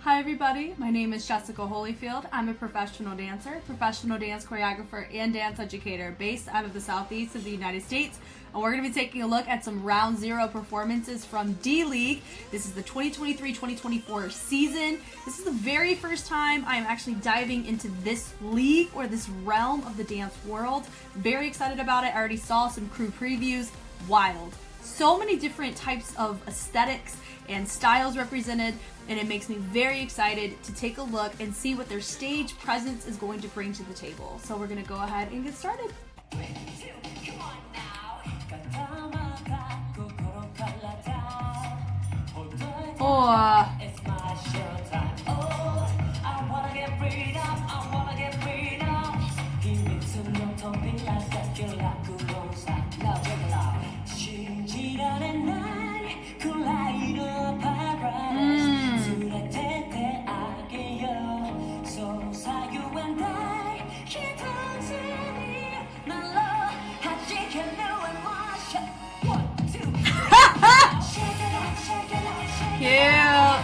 Hi everybody, my name is Jessica Holyfield. I'm a professional dancer, professional dance choreographer, and dance educator based out of the southeast of the United States. And we're going to be taking a look at some Round 0 performances from D.League. This is the 2023-2024 season. This is the very first time I am actually diving into this league or this realm of the dance world. Very excited about it. I already saw some crew previews. Wild. So many different types of aesthetics and styles represented, and it makes me very excited to take a look and see what their stage presence is going to bring to the table. So we're going to go ahead and get started. Oh. Yeah.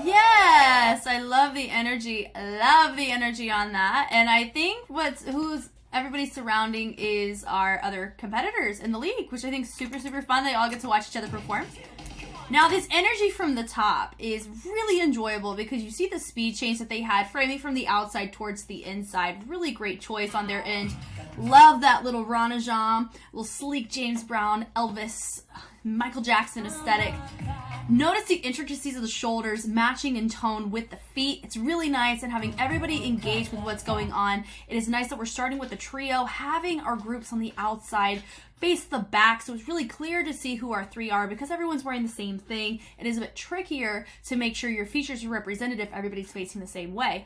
Yes, I love the energy. Love the energy on that. And I think who's everybody surrounding is our other competitors in the league, which I think is super, super fun. They all get to watch each other perform. Now, this energy from the top is really enjoyable because you see the speed change that they had, framing from the outside towards the inside. Really great choice on their end. Love that little Ranajan, little sleek James Brown, Elvis, Michael Jackson aesthetic. Notice the intricacies of the shoulders matching in tone with the feet. It's really nice, and having everybody engage with what's going on. It is nice that we're starting with the trio, having our groups on the outside face the back, so it's really clear to see who our three are because everyone's wearing the same thing. It is a bit trickier to make sure your features are represented if everybody's facing the same way.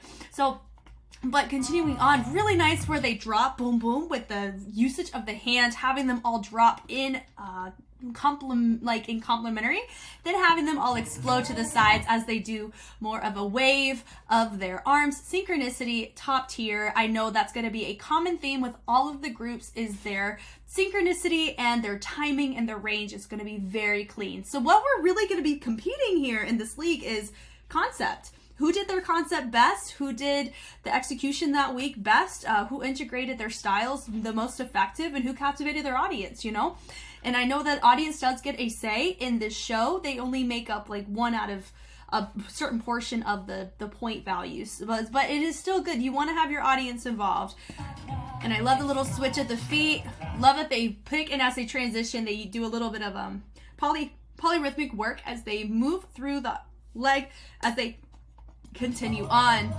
But continuing on, really nice where they drop, boom, boom, with the usage of the hand, having them all drop in complementary, then having them all explode to the sides as they do more of a wave of their arms. Synchronicity, top tier. I know that's going to be a common theme with all of the groups is their synchronicity and their timing and their range is going to be very clean. So what we're really going to be competing here in this league is concept. Who did their concept best? Who did the execution that week best? Who integrated their styles the most effective? And who captivated their audience, you know? And I know that audience does get a say in this show. They only make up like one out of a certain portion of the point values. But it is still good. You want to have your audience involved. And I love the little switch at the feet. Love that they pick, and as they transition, they do a little bit of polyrhythmic work as they move through the leg as they continue on.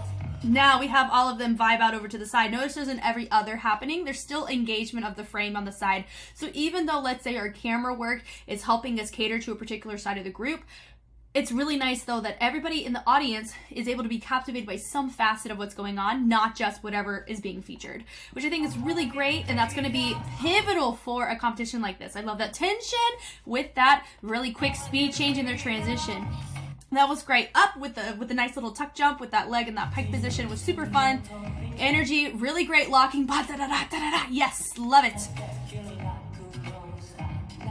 Now we have all of them vibe out over to the side. Notice there's an every other happening. There's still engagement of the frame on the side. So even though, let's say, our camera work is helping us cater to a particular side of the group, it's really nice though that everybody in the audience is able to be captivated by some facet of what's going on, not just whatever is being featured, which I think is really great, and that's going to be pivotal for a competition like this. I love that tension with that really quick speed change in their transition. That was great. Up with the nice little tuck jump with that leg in that pike position was super fun. Energy, really great locking. Yes, love it.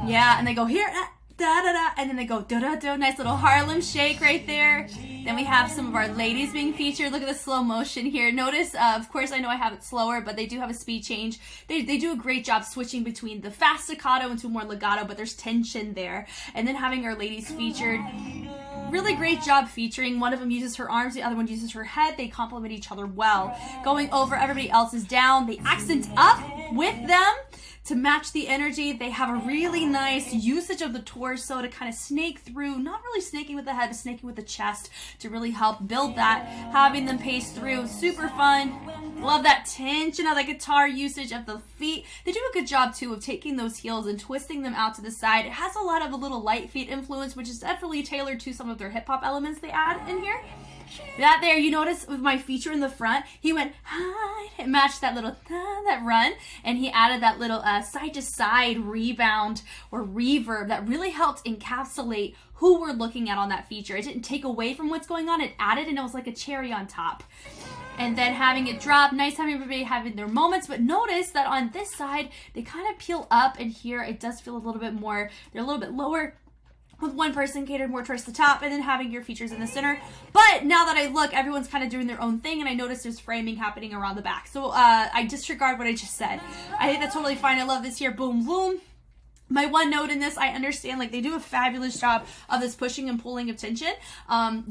Yeah, and they go here, and then they go da-da-da. Nice little Harlem shake right there. Then we have some of our ladies being featured. Look at the slow motion here. Notice, of course, I know I have it slower, but they do have a speed change. They do a great job switching between the fast staccato into more legato, but there's tension there. And then having our ladies featured. Really great job featuring. One of them uses her arms, the other one uses her head. They complement each other well. Going over, everybody else is down. They accent up with them to match the energy. They have a really nice usage of the torso to kind of snake through, not really snaking with the head, but snaking with the chest to really help build that. Having them pace through, super fun. Love that tension of the guitar usage of the feet. They do a good job too of taking those heels and twisting them out to the side. It has a lot of a little light feet influence, which is definitely tailored to some of their hip hop elements they add in here. That there, you notice with my feature in the front, he went hi, it matched that little that run, and he added that little side to side rebound or reverb that really helped encapsulate who we're looking at on that feature. It didn't take away from what's going on, it added, and it was like a cherry on top. And then having it drop, nice having everybody having their moments, but notice that on this side, they kind of peel up, and here it does feel a little bit more, they're a little bit lower, with one person catered more towards the top, and then having your features in the center. But now that I look, everyone's kind of doing their own thing, and I notice there's framing happening around the back. So I disregard what I just said. I think that's totally fine. I love this here. Boom, boom. My one note in this, I understand, like, they do a fabulous job of this pushing and pulling of tension,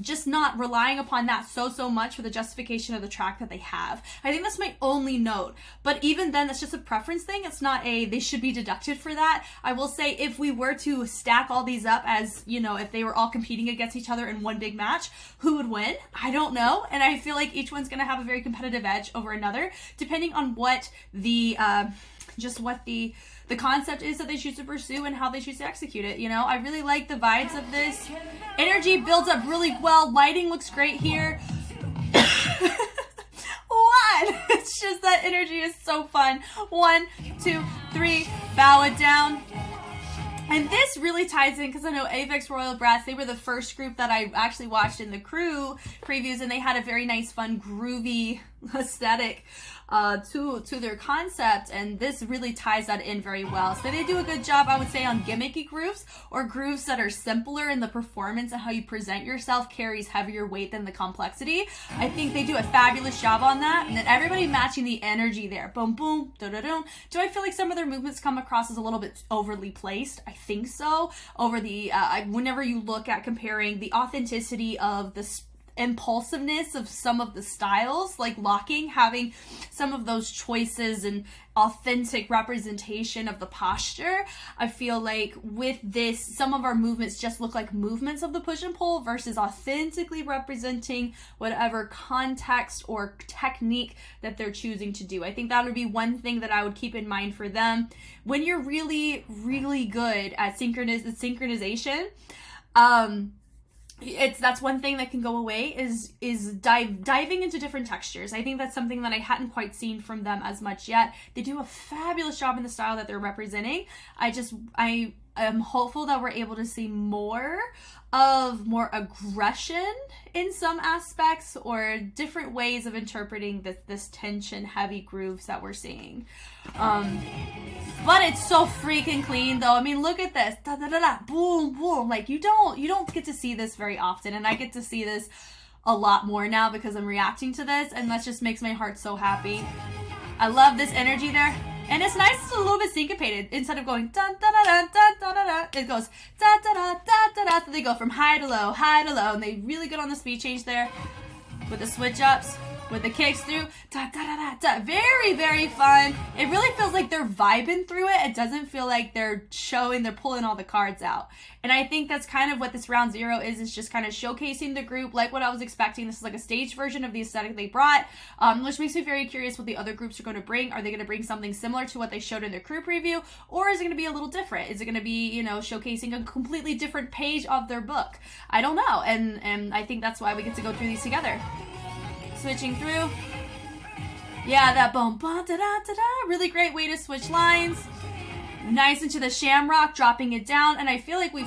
just not relying upon that so much for the justification of the track that they have. I think that's my only note, but even then, that's just a preference thing. It's not a, they should be deducted for that. I will say, if we were to stack all these up as, you know, if they were all competing against each other in one big match, who would win? I don't know, and I feel like each one's going to have a very competitive edge over another, depending on what the, just what the concept is that they choose to pursue and how they choose to execute it. You know, I really like the vibes of this. Energy builds up really well. Lighting looks great here. It's just that energy is so fun. 1, 2, 3, bow it down. And this really ties in because I know avex ROYALBRATS, they were the first group that I actually watched in the crew previews, and they had a very nice, fun, groovy aesthetic to their concept, and this really ties that in very well. So they do a good job, I would say, on gimmicky grooves or grooves that are simpler in the performance, and how you present yourself carries heavier weight than the complexity. I think they do a fabulous job on that, and then everybody matching the energy there. Boom, boom, da-da-dum. Do I feel like some of their movements come across as a little bit overly placed? I think so. Over the, whenever you look at comparing the authenticity of the impulsiveness of some of the styles, like locking, having some of those choices and authentic representation of the posture, I feel like with this, some of our movements just look like movements of the push and pull versus authentically representing whatever context or technique that they're choosing to do. I think that would be one thing that I would keep in mind for them. When you're really, really good at synchronization, that's one thing that can go away is diving into different textures. I think that's something that I hadn't quite seen from them as much yet. They do a fabulous job in the style that they're representing. I am hopeful that we're able to see more aggression in some aspects, or different ways of interpreting this tension heavy grooves that we're seeing. But it's so freaking clean though. I mean, look at this. Da, da, da, da, boom, boom. Like you don't get to see this very often, and I get to see this a lot more now because I'm reacting to this, and that just makes my heart so happy. I love this energy there. And it's nice, it's a little bit syncopated. Instead of going dun da da da da da da da, it goes da da da da da da. So they go from high to low, and they really good on the speed change there with the switch ups, with the kicks through. Da da da da da. Very, very fun. It really feels like they're vibing through it. It doesn't feel like they're pulling all the cards out. And I think that's kind of what this round 0 is just kind of showcasing the group like what I was expecting. This is like a staged version of the aesthetic they brought, which makes me very curious what the other groups are going to bring. Are they going to bring something similar to what they showed in their crew preview, or is it going to be a little different? Is it going to be, you know, showcasing a completely different page of their book? I don't know, and I think that's why we get to go through these together. Switching through. Yeah, that boom, ba da da da da. Really great way to switch lines. Nice into the shamrock, dropping it down, and I feel like I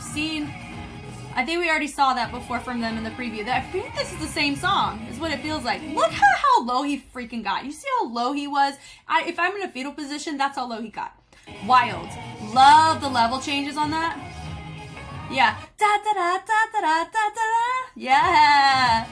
think we already saw that before from them in the preview. I feel like this is the same song, is what it feels like. Look how low he freaking got. You see how low he was? If I'm in a fetal position, that's how low he got. Wild. Love the level changes on that. Yeah. Da da da da da da da da. Yeah.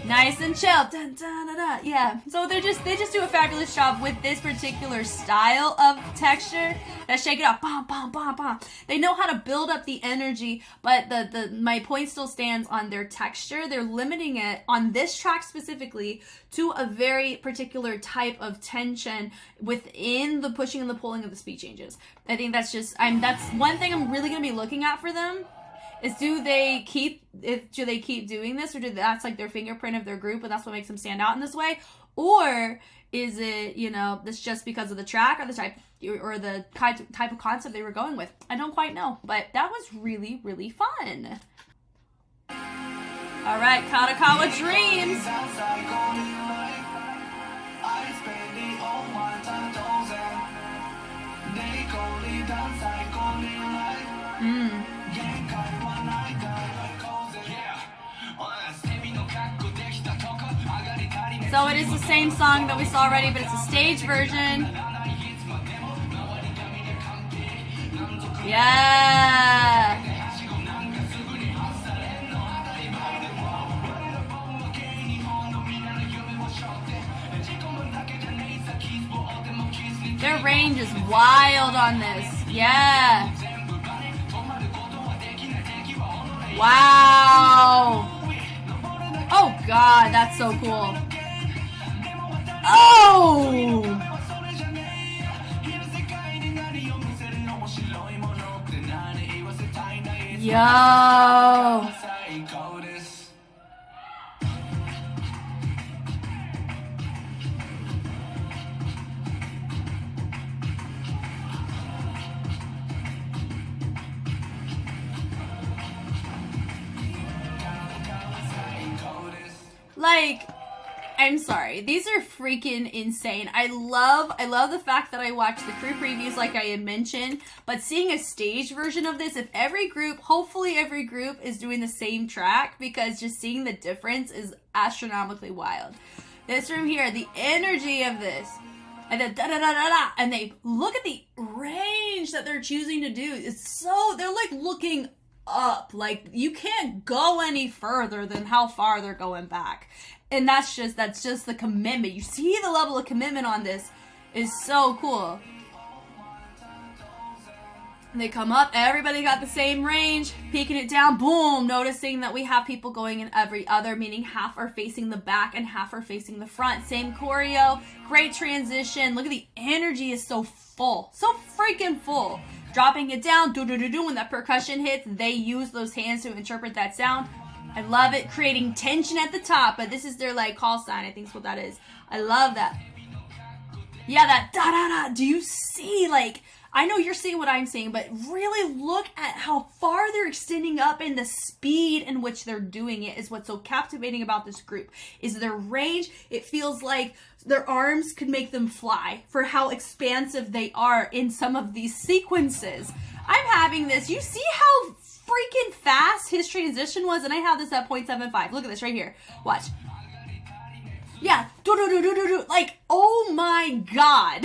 Nice and chill. Dun, dun, dun, dun. Yeah. So they just do a fabulous job with this particular style of texture. That shake it up. Bam, bam, bam, bam. They know how to build up the energy, but my point still stands on their texture. They're limiting it on this track specifically to a very particular type of tension within the pushing and the pulling of the speed changes. I think that's one thing I'm really going to be looking at for them. Is do they keep doing this, or that's like their fingerprint of their group and that's what makes them stand out in this way? Or is it, you know, this just because of the track or the type or the type of concept they were going with? I don't quite know, but that was really, really fun. right, KADOKAWA Dreams. So it is the same song that we saw already, but it's a stage version. Yeah. Their range is wild on this. Yeah. Wow. Oh God, that's so cool. Oh! Yo! Like, I'm sorry, these are freaking insane. I love the fact that I watched the crew previews like I had mentioned, but seeing a stage version of this, if every group, hopefully every group is doing the same track, because just seeing the difference is astronomically wild. This room here, the energy of this, and then da-da-da-da-da, and they look at the range that they're choosing to do. It's so, they're like looking up, like you can't go any further than how far they're going back. And that's just the commitment. You see the level of commitment on this is so cool. They come up, everybody got the same range, peeking it down, boom, noticing that we have people going in every other, meaning half are facing the back and half are facing the front. Same choreo, great transition. Look at the energy is so full, so freaking full. Dropping it down, do-do-do-do, when that percussion hits, they use those hands to interpret that sound. I love it, creating tension at the top, but this is their like call sign, I think is what that is. I love that. Yeah, that da-da-da, do you see, like, I know you're seeing what I'm seeing, but really look at how far they're extending up, and the speed in which they're doing it is what's so captivating about this group, is their range. It feels like their arms could make them fly for how expansive they are in some of these sequences. I'm having this, you see how freaking fast his transition was, and I have this at 0.75. Look at this right here. Watch. Yeah, do-do-do-do-do-do. Like, oh my God.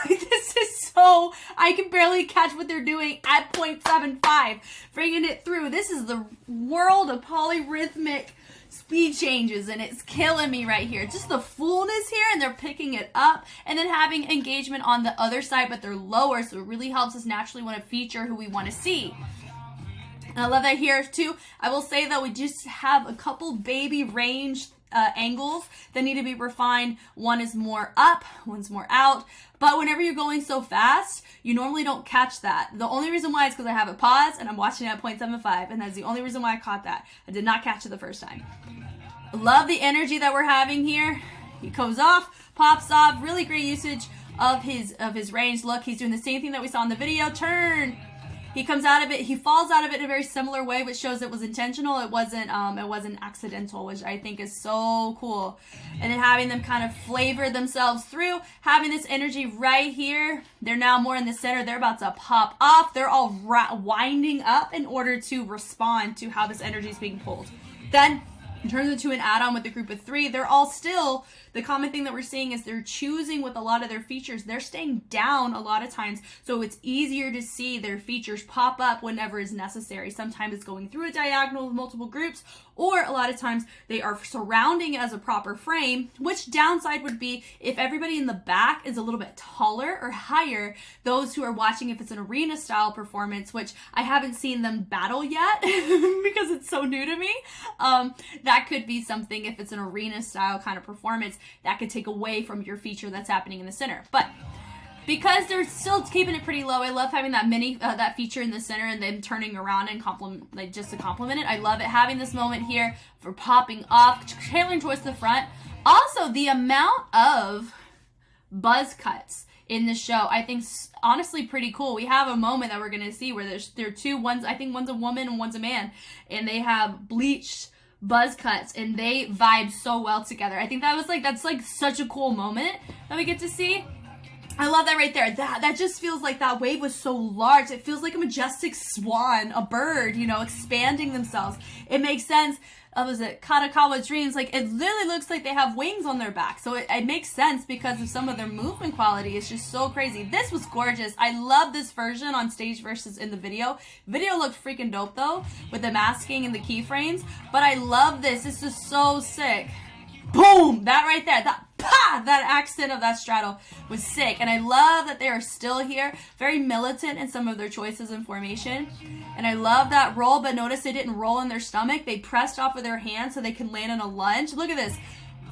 This is so, I can barely catch what they're doing at 0.75. Bringing it through. This is the world of polyrhythmic speed changes, and it's killing me right here. Just the fullness here, and they're picking it up, and then having engagement on the other side, but they're lower, so it really helps us naturally want to feature who we want to see. And I love that here too. I will say that we just have a couple baby range angles that need to be refined. One is more up, one's more out. But whenever you're going so fast, you normally don't catch that. The only reason why is because I have it paused and I'm watching it at 0.75, and that's the only reason why I caught that. I did not catch it the first time. Love the energy that we're having here. He goes off, pops off, really great usage of his range. Look, he's doing the same thing that we saw in the video. Turn. He comes out of it, he falls out of it in a very similar way, which shows it was intentional. It wasn't accidental, which I think is so cool. And then having them kind of flavor themselves through, having this energy right here. They're now more in the center. They're about to pop off. They're all winding up in order to respond to how this energy is being pulled. Then it turns into an add-on with the group of three. They're all still, the common thing that we're seeing is they're choosing with a lot of their features. They're staying down a lot of times, so it's easier to see their features pop up whenever is necessary. Sometimes it's going through a diagonal with multiple groups, or a lot of times they are surrounding it as a proper frame, which downside would be if everybody in the back is a little bit taller or higher, those who are watching, if it's an arena style performance, which I haven't seen them battle yet because it's so new to me, that could be something, if it's an arena style kind of performance, that could take away from your feature that's happening in the center. But because they're still keeping it pretty low, I love having that that feature in the center and then turning around and just to complement it. I love it. Having this moment here for popping off, tailoring towards the front. Also, the amount of buzz cuts in the show, I think, honestly pretty cool. We have a moment that we're going to see where there are two, I think one's a woman and one's a man, and they have bleached buzz cuts, and they vibe so well together. I think that was like, that's like such a cool moment that we get to see. I love that right there. That just feels like that wave was so large. It feels like a majestic swan, a bird, you know, expanding themselves. It makes sense. Was it KADOKAWA Dreams? Like, it literally looks like they have wings on their back. So it makes sense because of some of their movement quality. It's just so crazy. This was gorgeous. I love this version on stage versus in the video. Video looked freaking dope though, with the masking and the keyframes. But I love this. This is so sick. Boom! That right there. That accent of that straddle was sick. And I love that they are still here. Very militant in some of their choices in formation. And I love that roll, but notice they didn't roll in their stomach. They pressed off with their hands so they can land in a lunge. Look at this.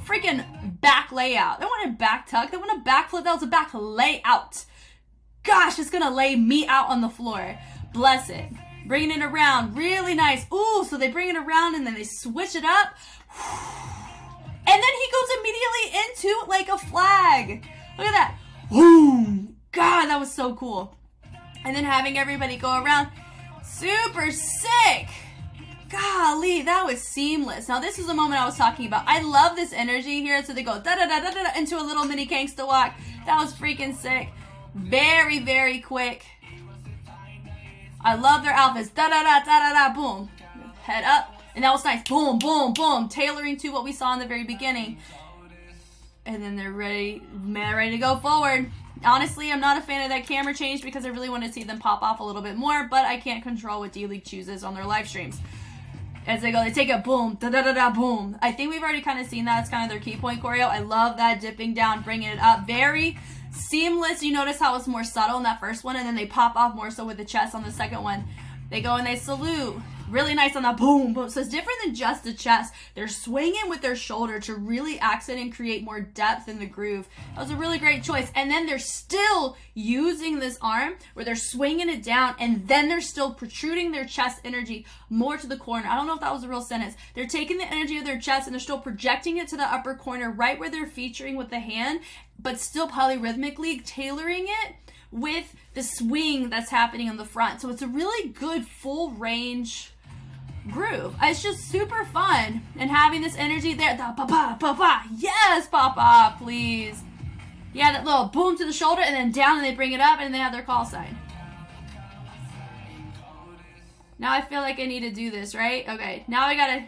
Freaking back layout. They wanted back tuck. They want a back flip. That was a back layout. Gosh, it's going to lay me out on the floor. Bless it. Bringing it around. Really nice. Ooh, so they bring it around and then they switch it up. And then he goes immediately into like a flag. Look at that. Boom. God, that was so cool. And then having everybody go around. Super sick. Golly, that was seamless. Now, this is the moment I was talking about. I love this energy here. So they go da-da-da-da-da into a little mini gangsta walk. That was freaking sick. Very, very quick. I love their outfits. Da-da-da-da-da-da, boom. Head up. And that was nice. Boom, boom, boom. Tailoring to what we saw in the very beginning. And then they're ready to go forward. Honestly, I'm not a fan of that camera change because I really want to see them pop off a little bit more, but I can't control what D.League chooses on their live streams. As they go, they take it, boom, da-da-da-da, boom. I think we've already kind of seen that. It's kind of their key point choreo. I love that dipping down, bringing it up. Very seamless. You notice how it's more subtle in that first one, and then they pop off more so with the chest on the second one. They go and they salute. Really nice on that boom, boom. So it's different than just the chest. They're swinging with their shoulder to really accent and create more depth in the groove. That was a really great choice. And then they're still using this arm where they're swinging it down and then they're still protruding their chest energy more to the corner. I don't know if that was a real sentence. They're taking the energy of their chest and they're still projecting it to the upper corner right where they're featuring with the hand, but still polyrhythmically tailoring it with the swing that's happening in the front. So it's a really good full range groove. It's just super fun. And having this energy there. Papa, papa. Yes, papa, please. Yeah, that little boom to the shoulder and then down and they bring it up and they have their call sign. Now I feel like I need to do this, right? Okay, now I gotta,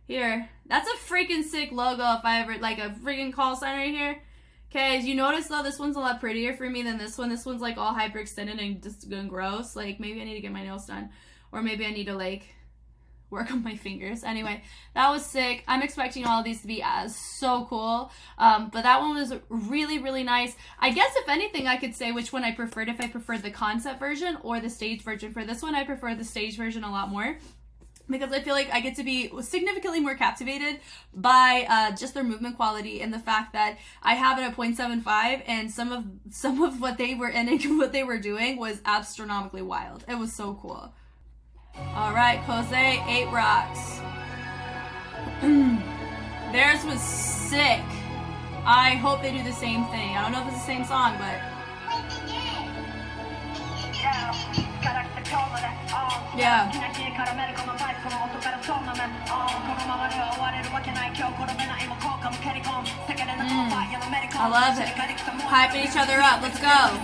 here. That's a freaking sick logo if I ever, like a freaking call sign right here. Okay, as you notice though, this one's a lot prettier for me than this one. This one's like all hyperextended and just gross. Like maybe I need to get my nails done. Or maybe I need to like work on my fingers. Anyway, that was sick. I'm expecting all of these to be so cool. But that one was really, really nice. I guess if anything, I could say which one I preferred, if I preferred the concept version or the stage version. For this one, I prefer the stage version a lot more, because I feel like I get to be significantly more captivated by just their movement quality and the fact that I have it at 0.75 and some of what they were in what they were doing was astronomically wild. It was so cool. All right, KOSÉ, 8 rocks. Theirs was sick. I hope they do the same thing. I don't know if it's the same song, but yeah. I love it. Hyping each other up. Let's go.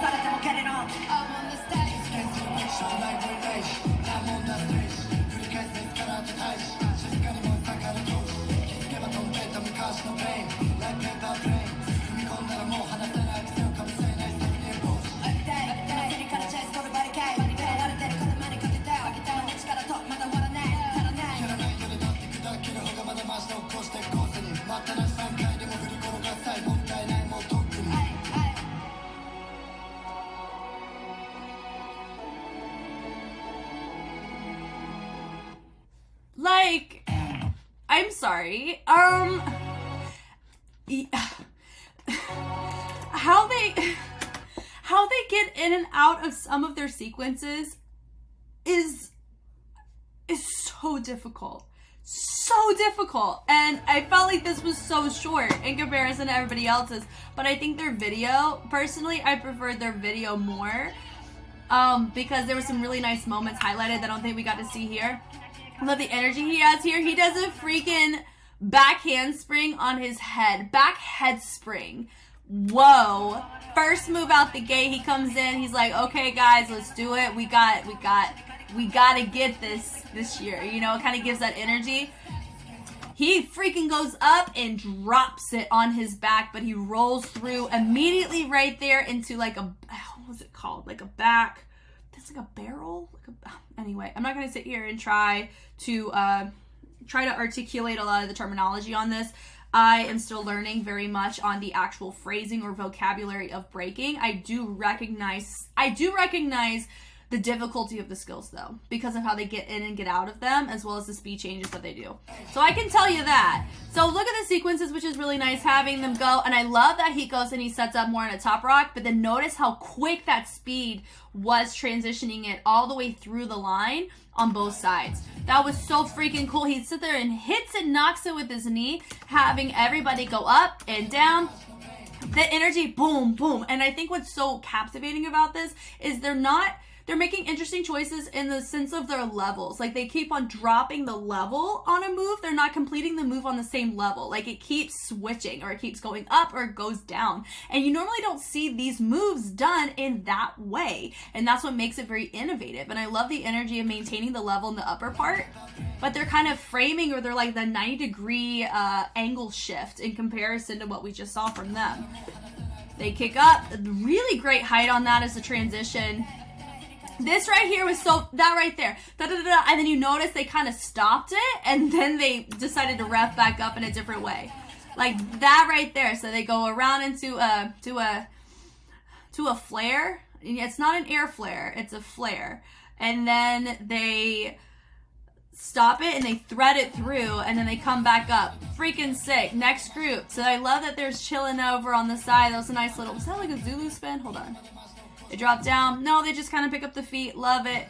Like, I'm sorry. How they get in and out of some of their sequences is so difficult. So difficult. And I felt like this was so short in comparison to everybody else's. But I think their video, personally, I preferred their video more. Because there were some really nice moments highlighted that I don't think we got to see here. I love the energy he has here. He does a freaking back handspring on his head. Back head spring. Whoa. First move out the gate, he comes in. He's like, okay, guys, let's do it. We got to get this year. You know, it kind of gives that energy. He freaking goes up and drops it on his back, but he rolls through immediately right there into like a, what was it called? Like a back, that's like a barrel? Anyway, I'm not going to sit here and try to articulate a lot of the terminology on this. I am still learning very much on the actual phrasing or vocabulary of breaking. I do recognize the difficulty of the skills though, because of how they get in and get out of them, as well as the speed changes that they do. So I can tell you that. So look at the sequences, which is really nice having them go. And I love that he goes and he sets up more on a top rock, but then notice how quick that speed was transitioning it all the way through the line on both sides. That was so freaking cool. He'd sit there and hits and knocks it with his knee, having everybody go up and down. The energy, boom, boom. And I think what's so captivating about this is they're making interesting choices in the sense of their levels. Like they keep on dropping the level on a move. They're not completing the move on the same level. Like it keeps switching, or it keeps going up, or it goes down. And you normally don't see these moves done in that way. And that's what makes it very innovative. And I love the energy of maintaining the level in the upper part, but they're kind of framing, or they're like the 90-degree angle shift in comparison to what we just saw from them. They kick up. Really great height on that as a transition. This right here was that right there, and then you notice they kind of stopped it, and then they decided to ref back up in a different way, like that right there. So they go around into to a flare. It's not an air flare, it's a flare, and then they stop it and they thread it through, and then they come back up. Freaking sick. Next group. So I love that there's chilling over on the side. That was a nice little. Was that like a Zulu spin? Hold on. They drop down. No, they just kind of pick up the feet. Love it.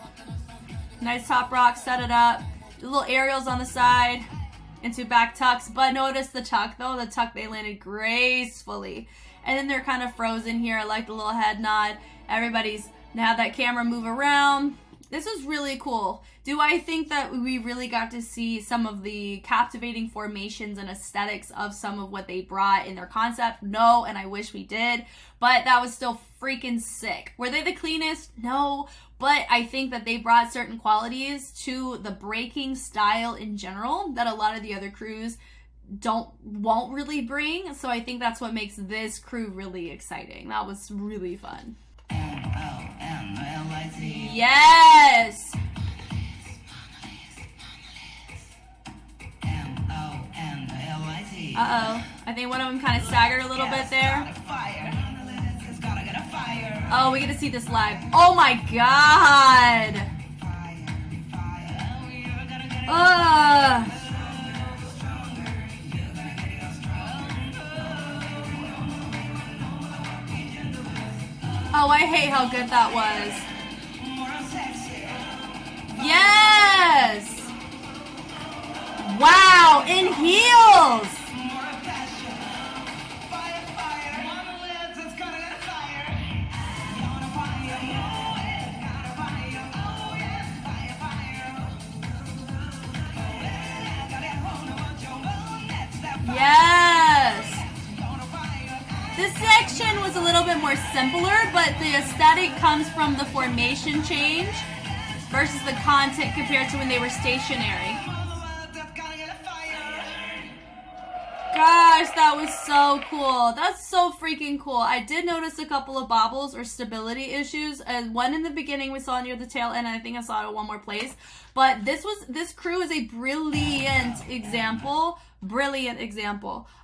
Nice top rock. Set it up. The little aerials on the side into back tucks. But notice the tuck, though. The tuck, they landed gracefully. And then they're kind of frozen here. I like the little head nod. Everybody's now that camera move around. This is really cool. Do I think that we really got to see some of the captivating formations and aesthetics of some of what they brought in their concept? No, and I wish we did. But that was still freaking sick. Were they the cleanest? No. But I think that they brought certain qualities to the breaking style in general that a lot of the other crews won't really bring. So I think that's what makes this crew really exciting. That was really fun. MONOLIZ. Yes! Uh-oh. I think one of them kind of staggered a little bit there. Oh, we get to see this live. Oh my god! Oh, I hate how good that was. Yes! Wow, in heels! Yes! This section was a little bit more simpler, but the aesthetic comes from the formation change versus the content compared to when they were stationary. Gosh, that was so cool. That's so freaking cool. I did notice a couple of bobbles or stability issues. One in the beginning we saw near the tail end, and I think I saw it at one more place. But this crew is a brilliant example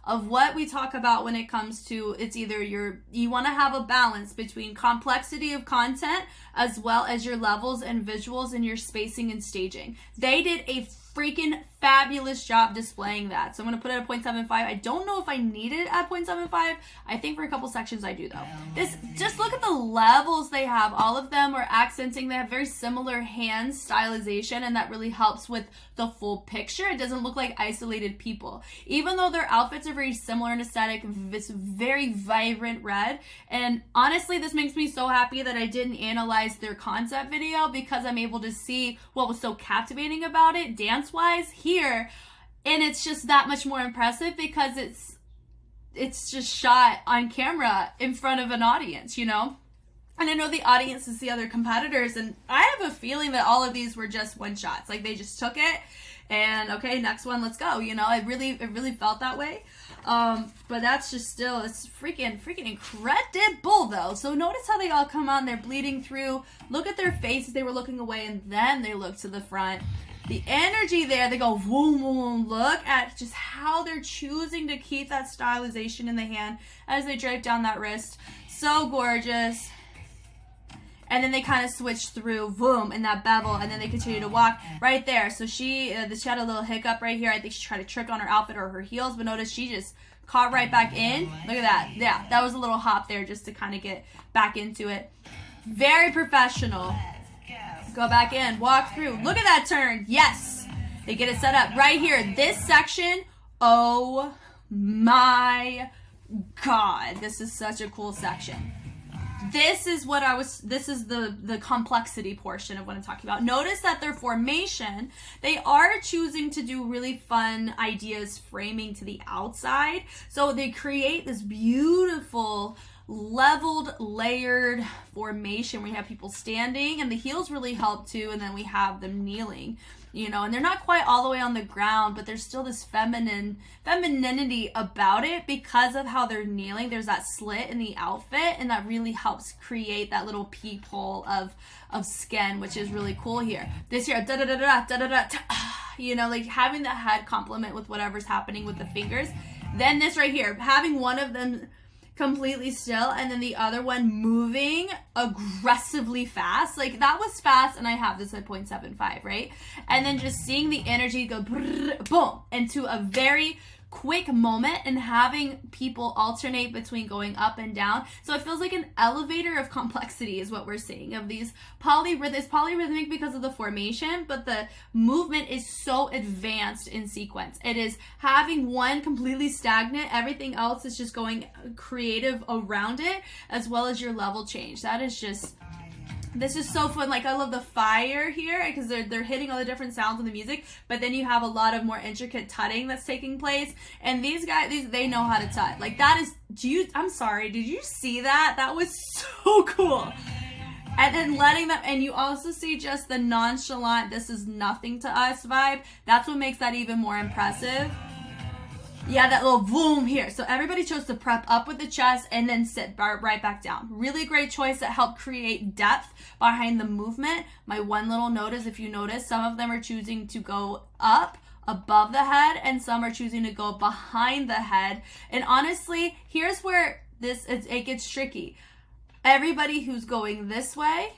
of what we talk about when it comes to, it's either you want to have a balance between complexity of content as well as your levels and visuals and your spacing and staging. They did a freaking fabulous job displaying that. So I'm going to put it at 0.75. I don't know if I need it at 0.75. I think for a couple sections I do though. This, just look at the levels they have. All of them are accenting. They have very similar hand stylization, and that really helps with the full picture. It doesn't look like isolated people. Even though their outfits are very similar in aesthetic, this very vibrant red. And honestly, this makes me so happy that I didn't analyze their concept video, because I'm able to see what was so captivating about it dance-wise here, and it's just that much more impressive because it's just shot on camera in front of an audience, you know? And I know the audience is the other competitors, and I have a feeling that all of these were just one shots. Like, they just took it and okay, next one, let's go, you know? It really felt that way. But that's just still, it's freaking incredible though. So notice how they all come on, they're bleeding through. Look at their faces, they were looking away and then they look to the front. The energy there, they go boom, boom. Look at just how they're choosing to keep that stylization in the hand as they drape down that wrist. So gorgeous. And then they kind of switch through, boom, in that bevel, and then they continue to walk right there. So she had a little hiccup right here. I think she tried to trick on her outfit or her heels, but notice she just caught right back in. Look at that. Yeah, that was a little hop there just to kind of get back into it. Very professional. Go back in, walk through. Look at that turn. Yes. They get it set up right here. This section, oh my God. This is such a cool section. This is the complexity portion of what I'm talking about. Notice that their formation, they are choosing to do really fun ideas framing to the outside. So they create this beautiful leveled, layered formation. We have people standing, and the heels really help too, and then we have them kneeling, you know, and they're not quite all the way on the ground, but there's still this femininity about it because of how they're kneeling. There's that slit in the outfit, and that really helps create that little peephole of skin, which is really cool here. This here, you know, like having the head complement with whatever's happening with the fingers. Then this right here, having one of them completely still and then the other one moving aggressively fast. Like, that was fast, and I have this at 0.75, right? And then just seeing the energy go brrr, boom into a very quick moment, and having people alternate between going up and down. So it feels like an elevator of complexity is what we're seeing of these it's polyrhythmic because of the formation, but the movement is so advanced in sequence. It is having one completely stagnant, everything else is just going creative around it, as well as your level change. That is just, this is so fun. Like, I love the fire here because they're hitting all the different sounds in the music, but then you have a lot of more intricate tutting that's taking place. And these guys, they know how to tut. Like, that is, I'm sorry, did you see that? That was so cool. And then letting them, and you also see just the nonchalant, this is nothing to us vibe. That's what makes that even more impressive. Yeah, that little boom here. So everybody chose to prep up with the chest and then sit right back down. Really great choice that helped create depth behind the movement. My one little note is, if you notice, some of them are choosing to go up above the head and some are choosing to go behind the head. And honestly, here's where it gets tricky. Everybody who's going this way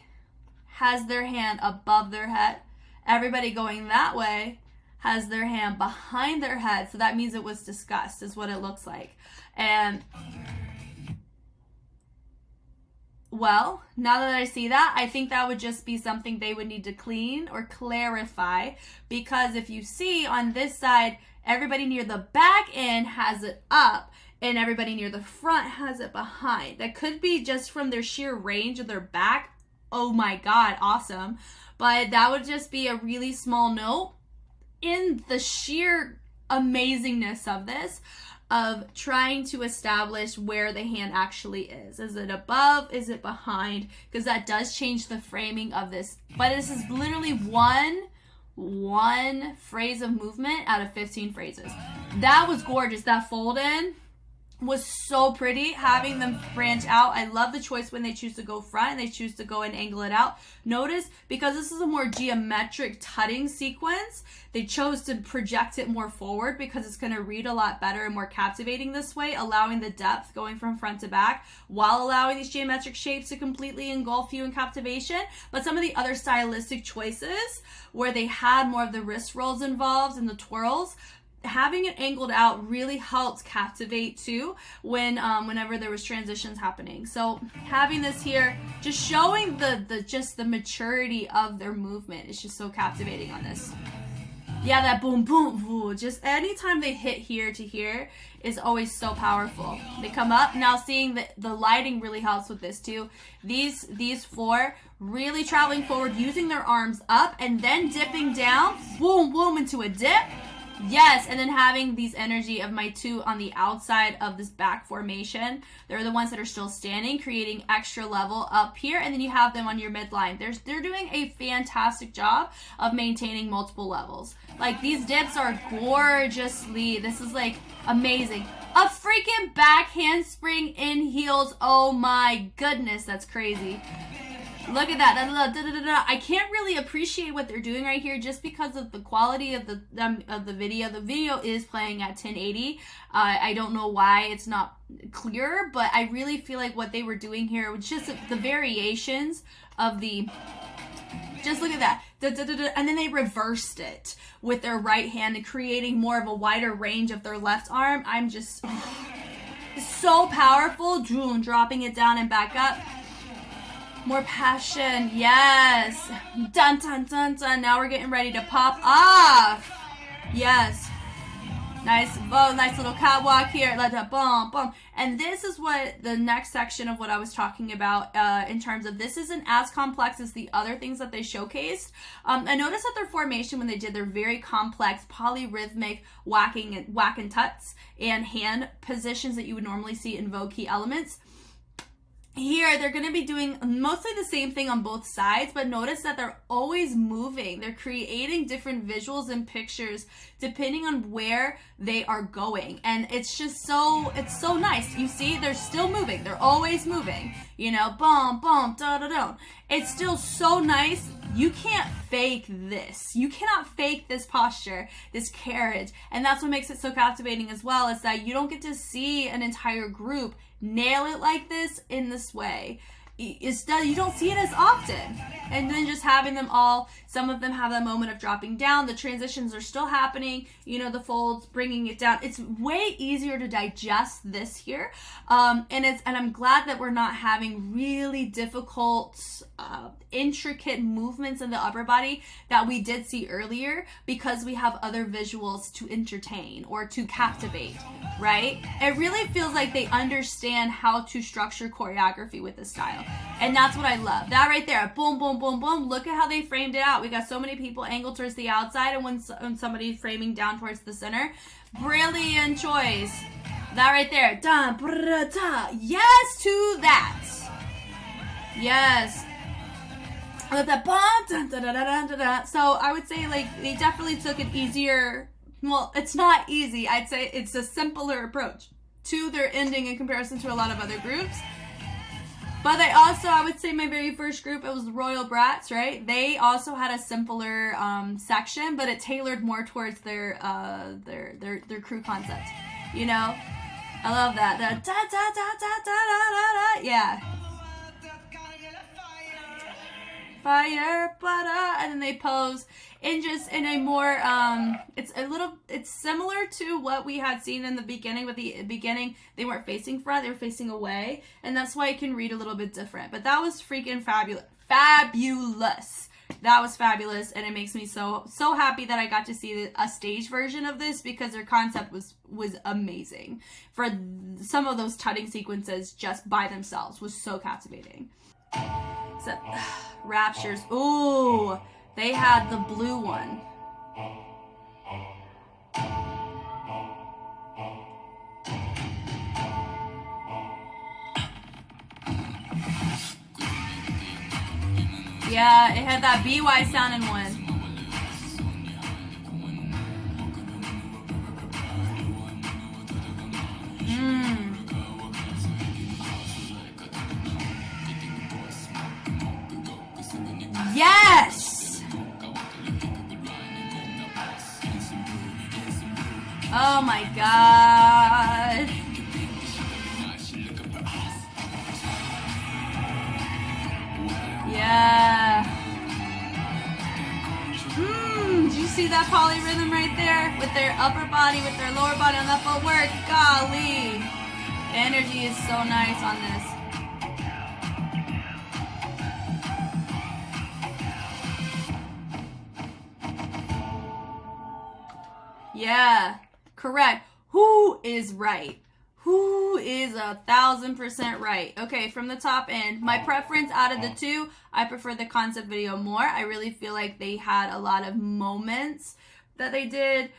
has their hand above their head. Everybody going that way has their hand behind their head. So that means it was discussed, is what it looks like. And well, now that I see that, I think that would just be something they would need to clean or clarify, because if you see on this side, everybody near the back end has it up and everybody near the front has it behind. That could be just from their sheer range of their back. Oh my God, awesome. But that would just be a really small note in the sheer amazingness of this, of trying to establish where the hand actually is. Is it above? Is it behind? Because that does change the framing of this. But this is literally one phrase of movement out of 15 phrases. That was gorgeous. That fold in, was so pretty, having them branch out. I love the choice when they choose to go front and they choose to go and angle it out. Notice, because this is a more geometric tutting sequence, they chose to project it more forward because it's going to read a lot better and more captivating this way, allowing the depth going from front to back while allowing these geometric shapes to completely engulf you in captivation. But some of the other stylistic choices where they had more of the wrist rolls involved and the twirls, having it angled out really helps captivate too whenever there was transitions happening. So having this here, just showing the maturity of their movement is just so captivating on this. Yeah, that boom boom boom, just anytime they hit here to here is always so powerful. They come up, now seeing that the lighting really helps with this too. These four really traveling forward, using their arms up and then dipping down, boom boom into a dip. Yes, and then having these energy of my two on the outside of this back formation. They're the ones that are still standing, creating extra level up here, and then you have them on your midline. They're doing a fantastic job of maintaining multiple levels. Like, these dips are gorgeously, this is like amazing. A freaking back handspring in heels. Oh my goodness, that's crazy. Look at that. I can't really appreciate what they're doing right here just because of the quality of the video. The video is playing at 1080. I don't know why it's not clear, but I really feel like what they were doing here was just the variations of the... Just look at that. And then they reversed it with their right hand, creating more of a wider range of their left arm. I'm just... so powerful. Dropping it down and back up. More passion, yes. Dun dun dun dun. Now we're getting ready to pop off. Yes. Nice, nice little catwalk here. Let that boom, boom. And this is what the next section of what I was talking about in terms of this isn't as complex as the other things that they showcased. I noticed that their formation when they did their very complex polyrhythmic whack and tuts and hand positions that you would normally see in Vogue key elements. Here, they're going to be doing mostly the same thing on both sides, but notice that they're always moving. They're creating different visuals and pictures depending on where they are going. And it's just so, it's so nice. You see, they're still moving. They're always moving. You know, boom, boom, da, da, da. It's still so nice. You can't fake this. You cannot fake this posture, this carriage. And that's what makes it so captivating as well, is that you don't get to see an entire group nail it like this in this way. You don't see it as often. And then just having them all, some of them have that moment of dropping down. The transitions are still happening. You know, the folds, bringing it down. It's way easier to digest this here. And I'm glad that we're not having really difficult, intricate movements in the upper body that we did see earlier, because we have other visuals to entertain or to captivate, right? It really feels like they understand how to structure choreography with this style. And that's what I love. That right there, boom, boom, boom, boom. Look at how they framed it out. We got so many people angled towards the outside and when somebody's framing down towards the center. Brilliant choice. That right there. Da, bra, da. Yes to that. Yes. With that, da, da, da, da, da, da. So I would say, like, they definitely took an easier, well, it's not easy. I'd say it's a simpler approach to their ending in comparison to a lot of other groups. But they also, I would say my very first group, it was the ROYALBRATS, right? They also had a simpler section, but it tailored more towards their crew concept. You know? I love that. The da da da da da da da da. Yeah. Fire, butter, and then they pose in just in a more it's similar to what we had seen in the beginning. With the beginning, they weren't facing front, they were facing away, and that's why it can read a little bit different. But that was freaking fabulous. That was fabulous, and it makes me so happy that I got to see a stage version of this, because their concept was amazing. For some of those tutting sequences just by themselves was so captivating. So, Raptures. Ooh, they had the blue one. Yeah, it had that BY sound in one. Oh my god. Yeah. Did you see that polyrhythm right there? With their upper body, with their lower body on that footwork. Golly. The energy is so nice on this. Yeah, correct. Who is right? Who is 1,000% right? Okay, from the top end, my preference out of the two, I prefer the concept video more. I really feel like they had a lot of moments that they did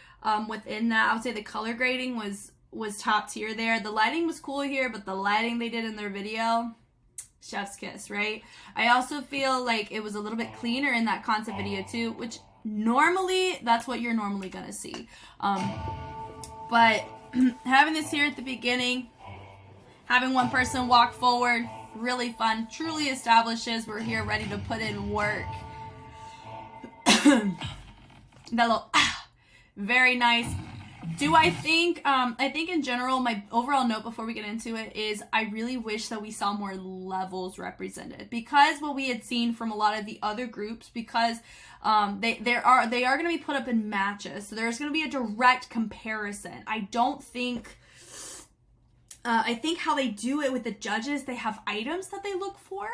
within that. I would say the color grading was top tier there. The lighting was cool here, but the lighting they did in their video, chef's kiss, right? I also feel like it was a little bit cleaner in that concept video too, which normally, that's what you're normally gonna see. But having this here at the beginning, having one person walk forward, really fun, truly establishes we're here ready to put in work. That little, very nice. Do I think in general, my overall note before we get into it is I really wish that we saw more levels represented, because what we had seen from a lot of the other groups, because they are going to be put up in matches, so there's going to be a direct comparison. I don't think I think how they do it with the judges, they have items that they look for,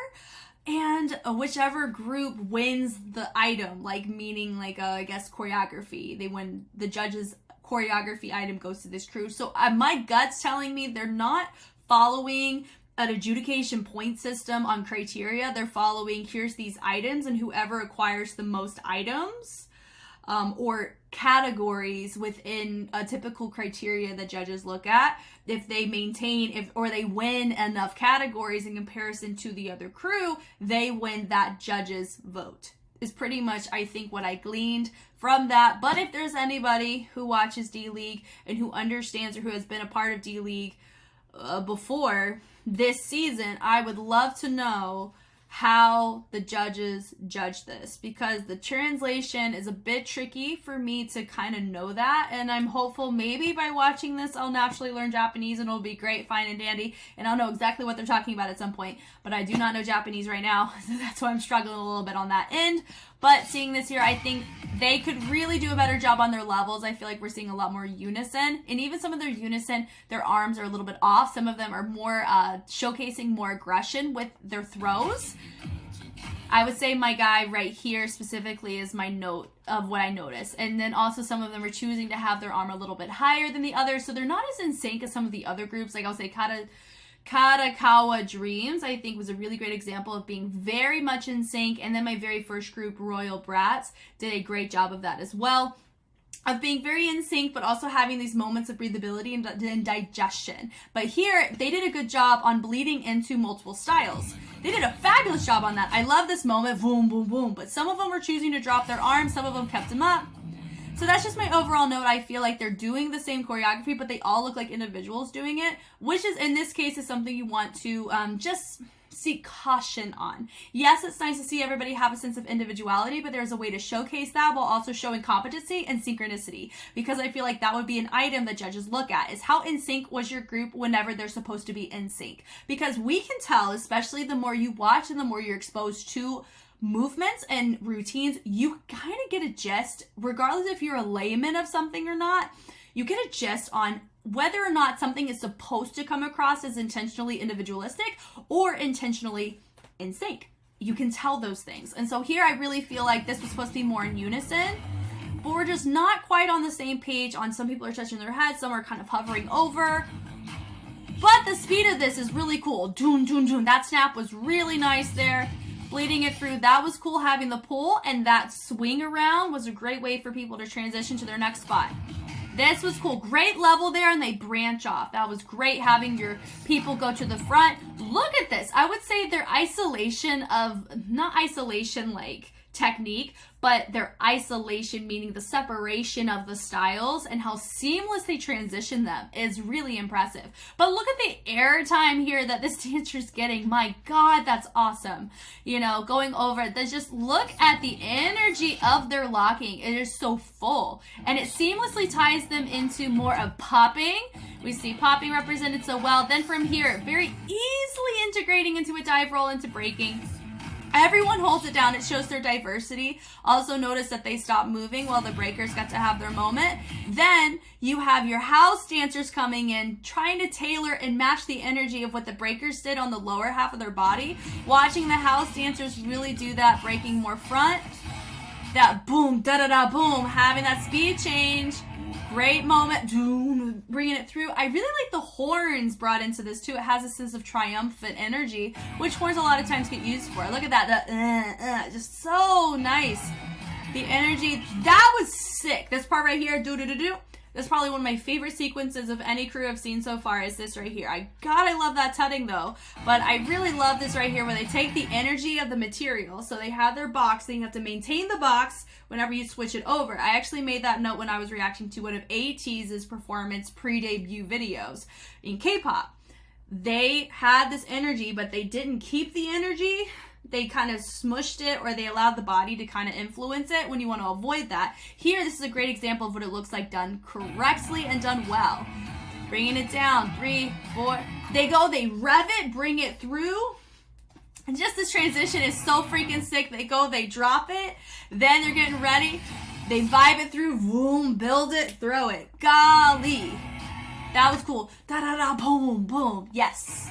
and whichever group wins the item, like meaning like I guess choreography, they win, the judges choreography item goes to this crew. So my gut's telling me they're not following an adjudication point system on criteria. They're following, here's these items, and whoever acquires the most items or categories within a typical criteria that judges look at, if they maintain or they win enough categories in comparison to the other crew, they win that judge's vote. Is pretty much, I think, what I gleaned from that. But if there's anybody who watches D.League and who understands or who has been a part of D.League before this season, I would love to know how the judges judge this, because the translation is a bit tricky for me to kind of know that, and I'm hopeful maybe by watching this I'll naturally learn Japanese and it'll be great, fine and dandy, and I'll know exactly what they're talking about at some point. But I do not know Japanese right now, so that's why I'm struggling a little bit on that end. But seeing this here, I think they could really do a better job on their levels. I feel like we're seeing a lot more unison, and even some of their unison, their arms are a little bit off. Some of them are more showcasing more aggression with their throws. I would say my guy right here specifically is my note of what I noticed. And then also some of them are choosing to have their arm a little bit higher than the others, so they're not as in sync as some of the other groups. Like I'll say KADOKAWA Dreams, I think, was a really great example of being very much in sync. And then my very first group, ROYALBRATS, did a great job of that as well, of being very in sync, but also having these moments of breathability and digestion. But here, they did a good job on bleeding into multiple styles. They did a fabulous job on that. I love this moment, boom, boom, boom. But some of them were choosing to drop their arms, some of them kept them up. So that's just my overall note. I feel like they're doing the same choreography, but they all look like individuals doing it, which is, in this case, is something you want to just seek caution on. Yes, it's nice to see everybody have a sense of individuality, but there's a way to showcase that while also showing competency and synchronicity, because I feel like that would be an item that judges look at, is how in sync was your group whenever they're supposed to be in sync. Because we can tell, especially the more you watch and the more you're exposed to movements and routines, you kind of get a gist, regardless if you're a layman of something or not, you get a gist on whether or not something is supposed to come across as intentionally individualistic or intentionally in sync. You can tell those things. And so here I really feel like this was supposed to be more in unison, but we're just not quite on the same page. On some people are touching their heads, some are kind of hovering over. But the speed of this is really cool. Doon, doon, doon. That snap was really nice there. Bleeding it through, that was cool. Having the pull and that swing around was a great way for people to transition to their next spot. This was cool. Great level there, and they branch off. That was great, having your people go to the front. Look at this. I would say their isolation of, not isolation like technique, but their isolation, meaning the separation of the styles and how seamless they transition them, is really impressive. But look at the air time here that this dancer's getting. My God, that's awesome. You know, going over it, just look at the energy of their locking. It is so full, and it seamlessly ties them into more of popping. We see popping represented so well. Then from here, very easily integrating into a dive roll, into breaking. Everyone holds it down. It shows their diversity. Also notice that they stop moving while the breakers got to have their moment. Then you have your house dancers coming in, trying to tailor and match the energy of what the breakers did on the lower half of their body. Watching the house dancers really do that, breaking more front. That boom, da-da-da, boom, having that speed change. Great moment, bringing it through. I really like the horns brought into this too. It has a sense of triumphant energy, which horns a lot of times get used for. Look at that, just so nice. The energy, that was sick. This part right here, do-do-do-do. That's probably one of my favorite sequences of any crew I've seen so far, is this right here. I love that tutting though, but I really love this right here where they take the energy of the material. So they have their box, so you have to maintain the box whenever you switch it over. I actually made that note when I was reacting to one of ATEEZ's performance pre-debut videos in K-pop. They had this energy, but they didn't keep the energy. They kind of smushed it, or they allowed the body to kind of influence it when you want to avoid that. Here, this is a great example of what it looks like done correctly and done well. Bringing it down, 3, 4. They go, they rev it, bring it through. And just this transition is so freaking sick. They go, they drop it. Then they're getting ready. They vibe it through, boom, build it, throw it. Golly. That was cool. Da-da-da, boom, boom. Yes.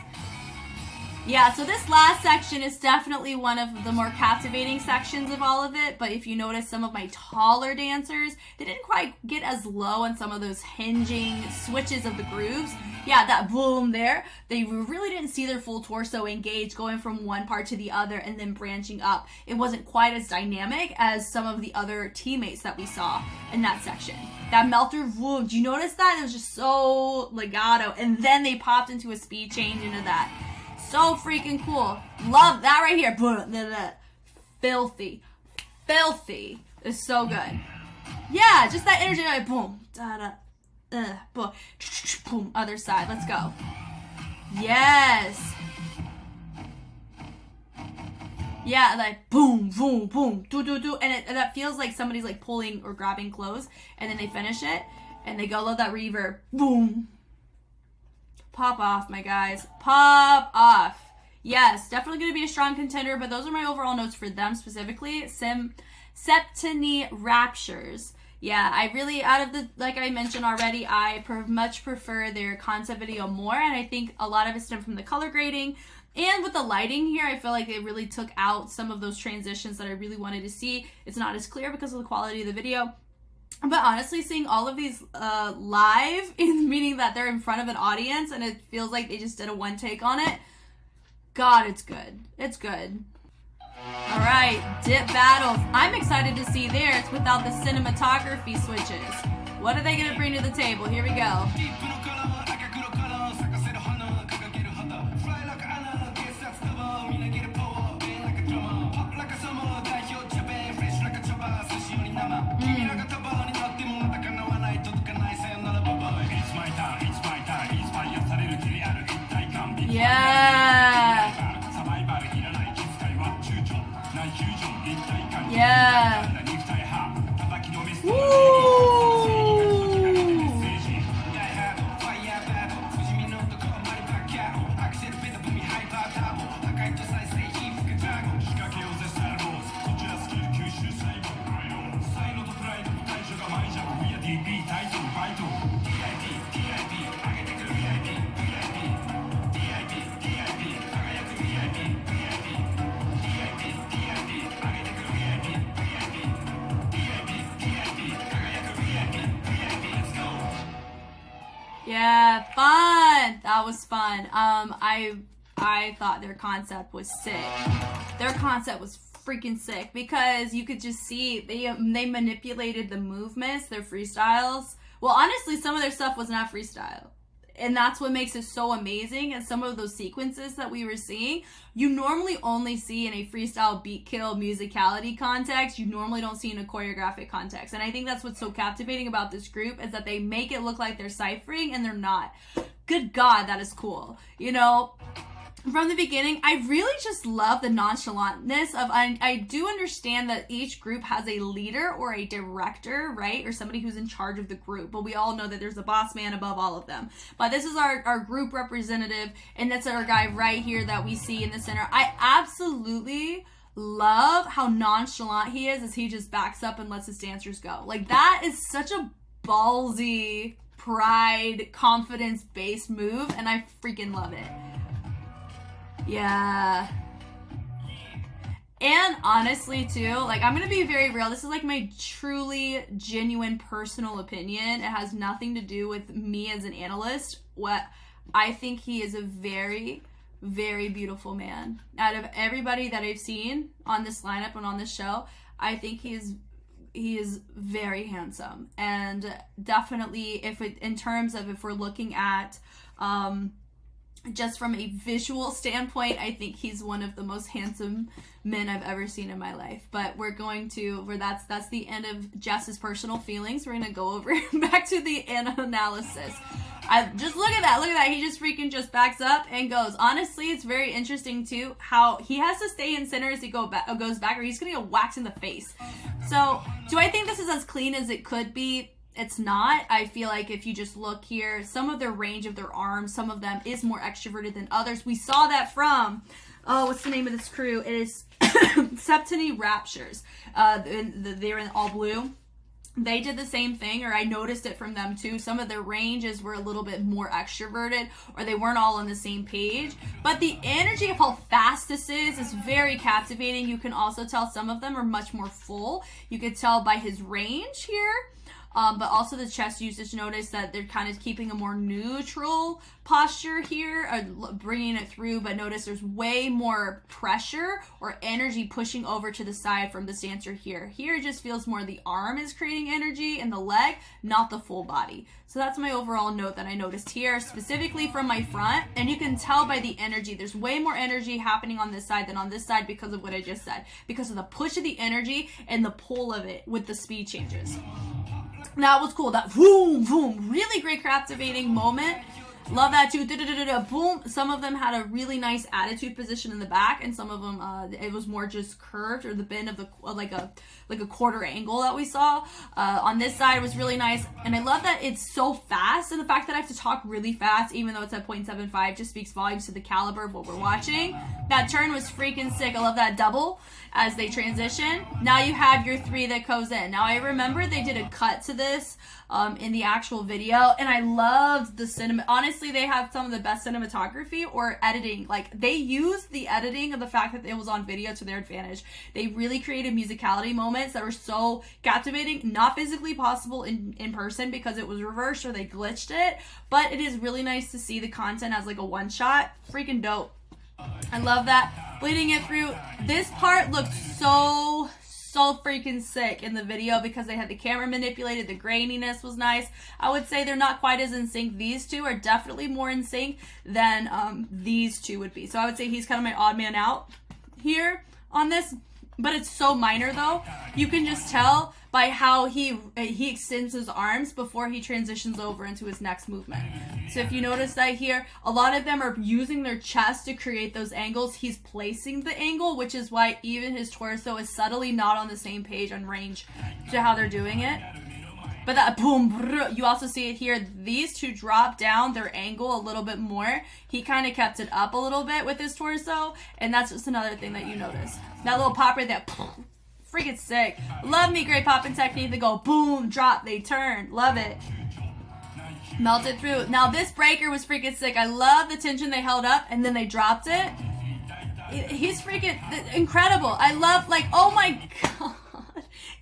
Yeah, so this last section is definitely one of the more captivating sections of all of it, but if you notice some of my taller dancers, they didn't quite get as low on some of those hinging switches of the grooves. Yeah, that boom there, they really didn't see their full torso engage, going from one part to the other and then branching up. It wasn't quite as dynamic as some of the other teammates that we saw in that section. That melter, boom, do you notice that? It was just so legato, and then they popped into a speed change into that. So freaking cool. Love that right here. Filthy. Filthy. It's so good. Yeah, just that energy. Like, boom. Boom. Boom. Other side. Let's go. Yes. Yeah, like boom, boom, boom. Do. And that feels like somebody's like pulling or grabbing clothes. And then they finish it. And they go, love that reverb. Boom. Pop off, my guys. Pop off. Yes, definitely going to be a strong contender, but those are my overall notes for them specifically. SEPTENI Raptures. Yeah, I really, out of the, like I mentioned already, I much prefer their concept video more, and I think a lot of it stemmed from the color grading. And with the lighting here, I feel like they really took out some of those transitions that I really wanted to see. It's not as clear because of the quality of the video. But honestly, seeing all of these live, meaning that they're in front of an audience and it feels like they just did a one take on it, God, it's good. It's good. All right, dip battles. I'm excited to see theirs without the cinematography switches. What are they going to bring to the table? Here we go. Yeah. Yeah. Woo. Yeah, fun. That was fun. I thought their concept was sick. Their concept was freaking sick because you could just see they manipulated the movements, their freestyles. Well, honestly, some of their stuff was not freestyle. and that's what makes it so amazing. And some of those sequences that we were seeing, you normally only see in a freestyle beat kill musicality context. You normally don't see in a choreographic context. And I think that's what's so captivating about this group, is that they make it look like they're ciphering and they're not. Good God, that is cool. You know, from the beginning, I really just love the nonchalantness of, I do understand that each group has a leader or a director, right? Or somebody who's in charge of the group. But we all know that there's a boss man above all of them. But this is our group representative, and that's our guy right here that we see in the center. I absolutely love how nonchalant he is as he just backs up and lets his dancers go. Like, that is such a ballsy, pride, confidence-based move, and I freaking love it. Yeah. And honestly too, like, I'm gonna be very real, this is like my truly genuine personal opinion. It has nothing to do with me as an analyst. What I think, he is a very, very beautiful man. Out of everybody that I've seen on this lineup and on this show, I think he is very handsome. And definitely, in terms of if we're looking at just from a visual standpoint, I think he's one of the most handsome men I've ever seen in my life. But we're going to, that's the end of Jess's personal feelings. We're gonna go over back to the analysis. Just look at that. He just freaking just backs up and goes. Honestly, it's very interesting too how he has to stay in center as he goes back, or he's gonna get whacked in the face. So do I think this is as clean as it could be? It's not. I feel like if you just look here, some of their range of their arms, some of them is more extroverted than others. We saw that from, what's the name of this crew? It is SEPTENI RAPTURES. They're in all blue. They did the same thing, or I noticed it from them too. Some of their ranges were a little bit more extroverted, or they weren't all on the same page. But the energy of how fast this is very captivating. You can also tell some of them are much more full. You could tell by his range here. But also the chest usage, notice that they're kind of keeping a more neutral posture here, bringing it through, but notice there's way more pressure or energy pushing over to the side from this dancer here. Here it just feels more the arm is creating energy and the leg, not the full body. So that's my overall note that I noticed here, specifically from my front, and you can tell by the energy, there's way more energy happening on this side than on this side because of what I just said, because of the push of the energy and the pull of it with the speed changes. That was cool. That boom, boom, really great captivating moment. Love that too. Boom. Some of them had a really nice attitude position in the back, and some of them it was more just curved, or the bend of the like a quarter angle that we saw. On this side was really nice, and I love that it's so fast, and the fact that I have to talk really fast, even though it's at 0.75, just speaks volumes to the caliber of what we're watching. That turn was freaking sick. I love that double as they transition. Now you have your three that goes in. Now I remember they did a cut to this in the actual video, and I loved the cinema. Honestly, they have some of the best cinematography or editing. Like, they used the editing of the fact that it was on video to their advantage. They really created musicality moments that were so captivating, not physically possible in person because it was reversed or they glitched it, but it is really nice to see the content as like a one shot. Freaking dope. I love that. Bleeding it through. This part looked so freaking sick in the video because they had the camera manipulated. The graininess was nice. I would say they're not quite as in sync. These two are definitely more in sync than these two would be. So I would say he's kind of my odd man out here on this, but it's so minor though. You can just tell by how he extends his arms before he transitions over into his next movement. So if you notice that here, a lot of them are using their chest to create those angles. He's placing the angle, which is why even his torso is subtly not on the same page on range to how they're doing it. But that boom, you also see it here. These two drop down their angle a little bit more. He kind of kept it up a little bit with his torso, and that's just another thing that you notice. That little pop right there, freaking sick. Love me great popping technique. They go boom, drop, they turn. Love it. Melt it through. Now this breaker was freaking sick. I love the tension they held up and then they dropped it. He's freaking incredible. I love, like, oh my god.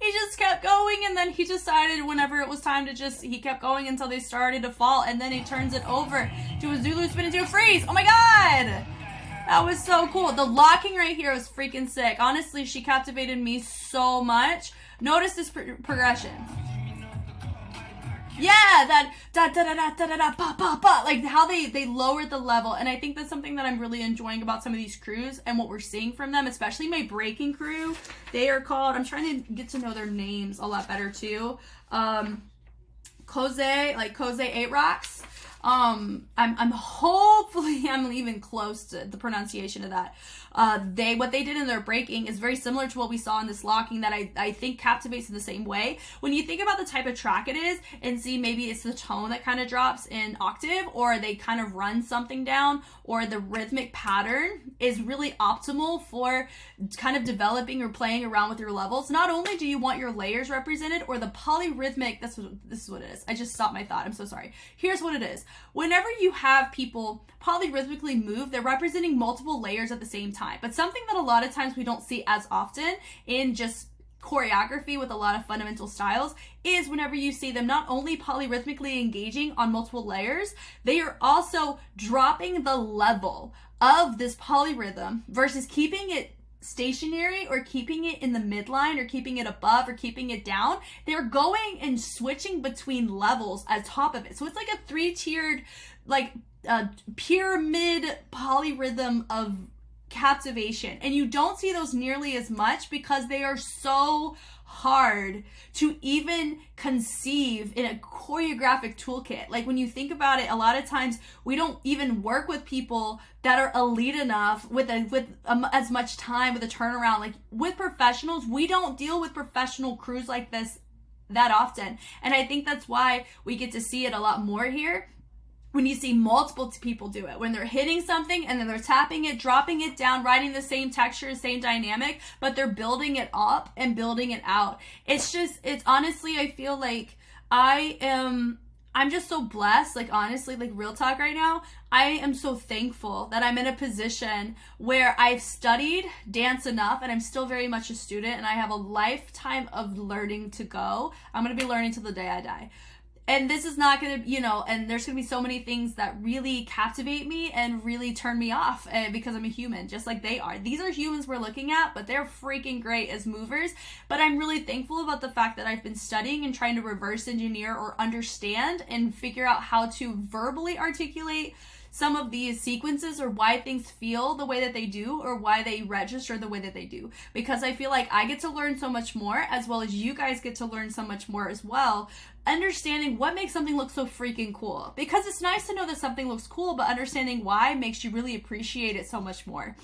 He just kept going, and then he decided whenever it was time to he kept going until they started to fall, and then he turns it over to a Zulu spin into a freeze. Oh my god. That was so cool. The locking right here was freaking sick. Honestly, she captivated me so much. Notice this progression. Yeah, that da da da da da da da ba ba ba, like how they lower the level, and I think that's something that I'm really enjoying about some of these crews and what we're seeing from them, especially my breaking crew. They are called, I'm trying to get to know their names a lot better too. KOSÉ, like KOSÉ 8 Rocks. I'm hopefully I'm even close to the pronunciation of that. What they did in their breaking is very similar to what we saw in this locking that I think captivates in the same way. When you think about the type of track it is and see maybe it's the tone that kind of drops in octave, or they kind of run something down, or the rhythmic pattern is really optimal for kind of developing or playing around with your levels. Not only do you want your layers represented, or the polyrhythmic, this is what it is. I just stopped my thought. I'm so sorry. Here's what it is. Whenever you have people polyrhythmically move, they're representing multiple layers at the same time. But something that a lot of times we don't see as often in just choreography with a lot of fundamental styles is whenever you see them not only polyrhythmically engaging on multiple layers, they are also dropping the level of this polyrhythm versus keeping it stationary or keeping it in the midline or keeping it above or keeping it down. They're going and switching between levels at top of it. So it's like a 3-tiered, like pyramid polyrhythm of captivation, and you don't see those nearly as much because they are so hard to even conceive in a choreographic toolkit. Like when you think about it, a lot of times we don't even work with people that are elite enough with as much time with a turnaround. Like with professionals, we don't deal with professional crews like this that often, and I think that's why we get to see it a lot more here. When you see multiple people do it, when they're hitting something and then they're tapping it, dropping it down, riding the same texture, same dynamic, but they're building it up and building it out. It's honestly, I feel like I'm just so blessed, like honestly, like real talk right now, I am so thankful that I'm in a position where I've studied dance enough and I'm still very much a student and I have a lifetime of learning to go. I'm going to be learning till the day I die. And this is not going to, and there's going to be so many things that really captivate me and really turn me off because I'm a human, just like they are. These are humans we're looking at, but they're freaking great as movers. But I'm really thankful about the fact that I've been studying and trying to reverse engineer or understand and figure out how to verbally articulate some of these sequences or why things feel the way that they do or why they register the way that they do. Because I feel like I get to learn so much more, as well as you guys get to learn so much more as well, understanding what makes something look so freaking cool. Because it's nice to know that something looks cool, but understanding why makes you really appreciate it so much more.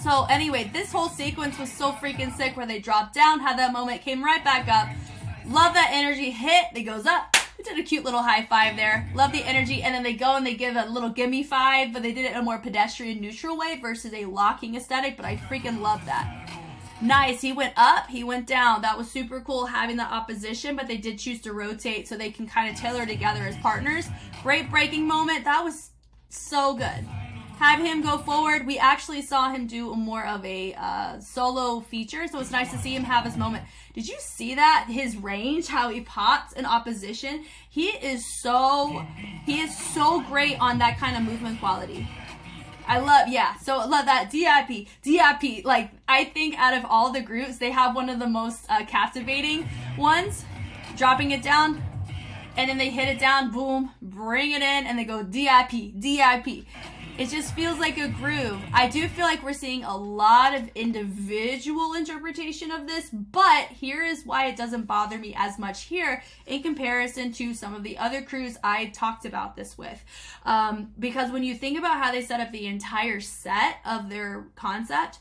So anyway, this whole sequence was so freaking sick where they dropped down, had that moment, came right back up. Love that energy hit. It goes up. We did a cute little high five there. Love the energy. And then they go and they give a little gimme five, but they did it in a more pedestrian neutral way versus a locking aesthetic, but I freaking love that. Nice. He went up, he went down. That was super cool having the opposition, but they did choose to rotate so they can kind of tailor together as partners. Great breaking moment. That was so good. Have him go forward. We actually saw him do more of a solo feature, so it's nice to see him have his moment. Did you see that? His range, how he pops in opposition. He is so great on that kind of movement quality. I love that DIP. Like, I think out of all the groups, they have one of the most captivating ones. Dropping it down, and then they hit it down, boom, bring it in, and they go DIP. It just feels like a groove. I do feel like we're seeing a lot of individual interpretation of this, but here is why it doesn't bother me as much here in comparison to some of the other crews I talked about this with. Because when you think about how they set up the entire set of their concept,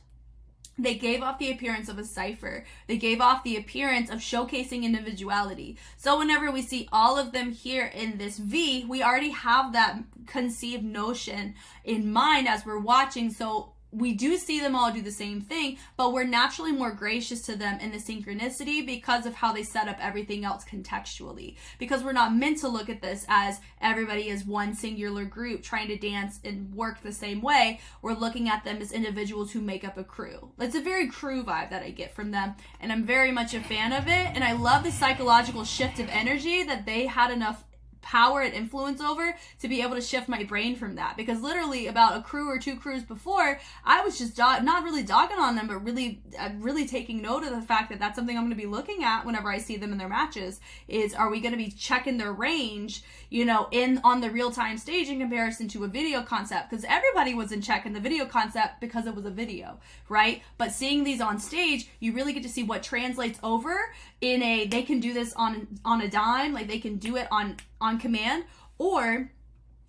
they gave off the appearance of a cipher. They gave off the appearance of showcasing individuality. So whenever we see all of them here in this V, we already have that conceived notion in mind as we're watching. So we do see them all do the same thing, but we're naturally more gracious to them in the synchronicity because of how they set up everything else contextually. Because we're not meant to look at this as everybody is one singular group trying to dance and work the same way. We're looking at them as individuals who make up a crew. It's a very crew vibe that I get from them, and I'm very much a fan of it. And I love the psychological shift of energy that they had enough power and influence over to be able to shift my brain from that. Because literally about a crew or 2 crews before, I was just not really dogging on them, but really taking note of the fact that that's something I'm going to be looking at whenever I see them in their matches, is are we going to be checking their range, you know, on the real-time stage in comparison to a video concept, because everybody was in check in the video concept because it was a video, right? But seeing these on stage, you really get to see what translates over in they can do this on a dime, like they can do it on command, or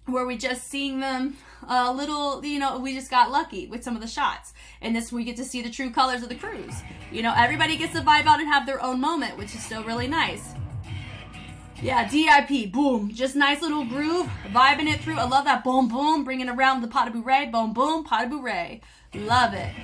where we just seeing them a little, you know, we just got lucky with some of the shots. And this, we get to see the true colors of the crews. You know, everybody gets to vibe out and have their own moment, which is still really nice. Yeah, DIP, boom. Just nice little groove, vibing it through. I love that boom, boom, bringing around the pot de bourrée, boom, boom, pot de bourrée. Love it.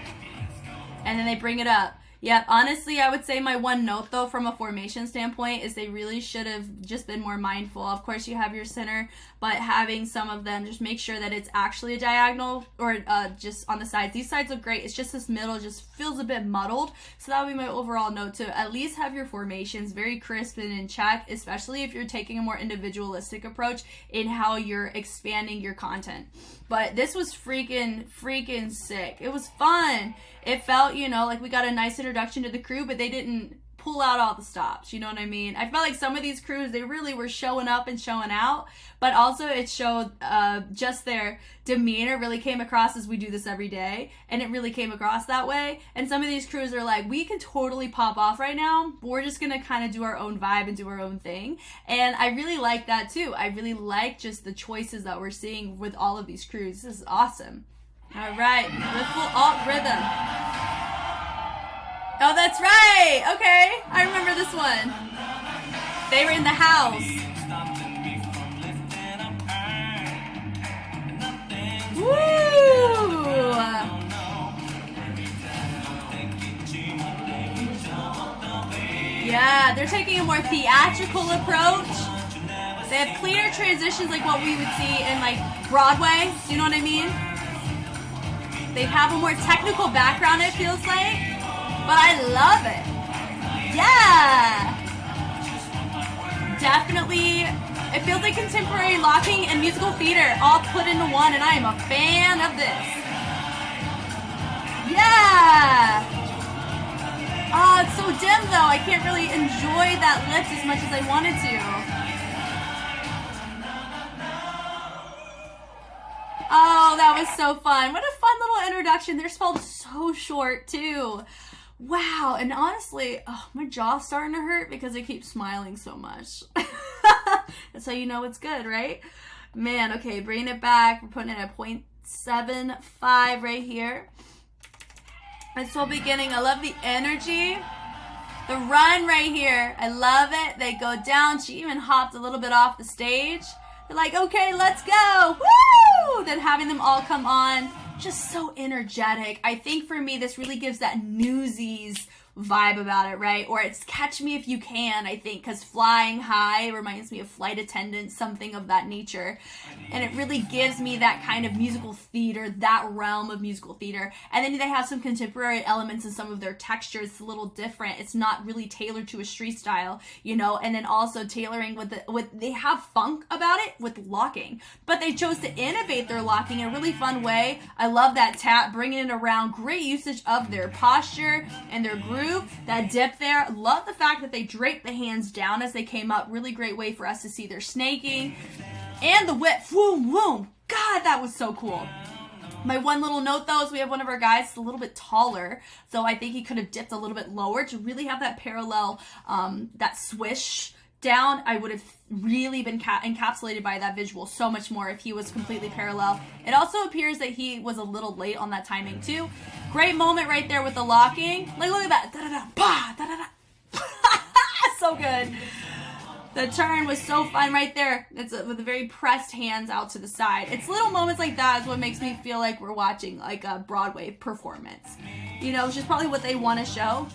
And then they bring it up. Yep, honestly, I would say my one note, though, from a formation standpoint, is they really should have just been more mindful. Of course, you have your center, but having some of them, just make sure that it's actually a diagonal or just on the sides. These sides look great. It's just this middle just feels a bit muddled. So that would be my overall note, to at least have your formations very crisp and in check, especially if you're taking a more individualistic approach in how you're expanding your content. But this was freaking sick. It was fun. It felt, you know, like we got a nice introduction to the crew, but they didn't pull out all the stops. You know what I mean? I felt like some of these crews, they really were showing up and showing out, but also it showed just their demeanor really came across as we do this every day, and it really came across that way. And some of these crews are like, we can totally pop off right now, but we're just gonna kind of do our own vibe and do our own thing. And I really like that too. I really like just the choices that we're seeing with all of these crews. This is awesome. All right, LIFULL alt rhythm. Oh, that's right. Okay, I remember this one. They were in the house. Woo! Yeah, they're taking a more theatrical approach. They have cleaner transitions like what we would see in like Broadway. Do you know what I mean? They have a more technical background, it feels like, but I love it. Yeah! Definitely, it feels like contemporary locking and musical theater all put into one, and I am a fan of this. Yeah! Oh, it's so dim though, I can't really enjoy that lift as much as I wanted to. Oh, that was so fun. What a fun little introduction. Theirs felt so short too. Wow. And honestly, oh, my jaw's starting to hurt because I keep smiling so much. That's how you know it's good, right? Man, okay, bringing it back. We're putting it at 0.75 right here. It's so beginning. I love the energy. The run right here. I love it. They go down. She even hopped a little bit off the stage. They're like, okay, let's go. Woo! Then having them all come on, just so energetic. I think for me, this really gives that Newsies vibe about it, right? Or it's Catch Me If You Can, I think, because flying high reminds me of flight attendants, something of that nature. And it really gives me that kind of musical theater, that realm of musical theater. And then they have some contemporary elements in some of their textures. It's a little different. It's not really tailored to a street style, you know, and then also tailoring they have funk about it with locking, but they chose to innovate their locking in a really fun way. I love that tap, bringing it around. Great usage of their posture and their groove. That dip there. Love the fact that they draped the hands down as they came up. Really great way for us to see their snaking. And the whip. Boom, boom. God, that was so cool. My one little note though is we have one of our guys a little bit taller, so I think he could have dipped a little bit lower to really have that parallel, that swish down. I would have really been encapsulated by that visual so much more if he was completely parallel. It also appears that he was a little late on that timing too. Great moment right there with the locking. Like, look at that. Da-da-da, bah, da-da-da. So good. The turn was so fun right there. It's with the very pressed hands out to the side. It's little moments like that is what makes me feel like we're watching like a Broadway performance. You know, it's just probably what they want to show.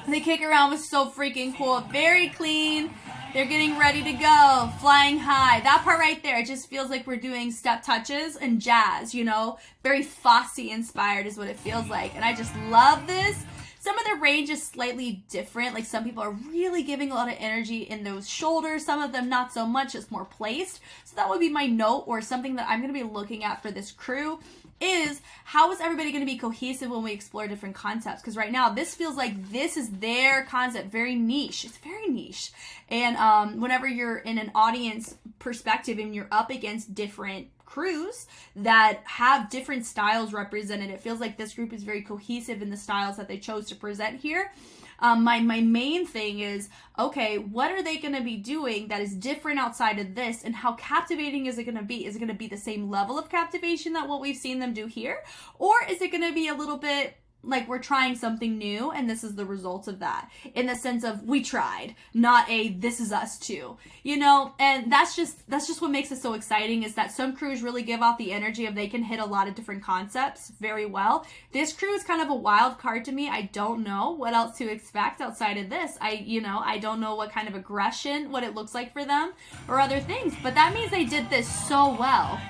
The kick around was so freaking cool. Very clean. They're getting ready to go. Flying high. That part right there, it just feels like we're doing step touches and jazz, you know? Very Fosse inspired is what it feels like. And I just love this. Some of their range is slightly different. Like some people are really giving a lot of energy in those shoulders. Some of them not so much, it's more placed. So that would be my note, or something that I'm going to be looking at for this crew, is how is everybody going to be cohesive when we explore different concepts? Because right now this feels like this is their concept, very niche. It's very niche. And whenever you're in an audience perspective and you're up against different crews that have different styles represented, it feels like this group is very cohesive in the styles that they chose to present here. My main thing is, okay, what are they going to be doing that is different outside of this, and how captivating is it going to be? Is it going to be the same level of captivation that what we've seen them do here? Or is it going to be a little bit like we're trying something new and this is the result of that, in the sense of we tried, not a this is us too, you know? And that's just what makes it so exciting, is that some crews really give off the energy of they can hit a lot of different concepts very well. This crew is kind of a wild card to me. I don't know what else to expect outside of this. I don't know what kind of aggression, what it looks like for them or other things, but that means they did this so well.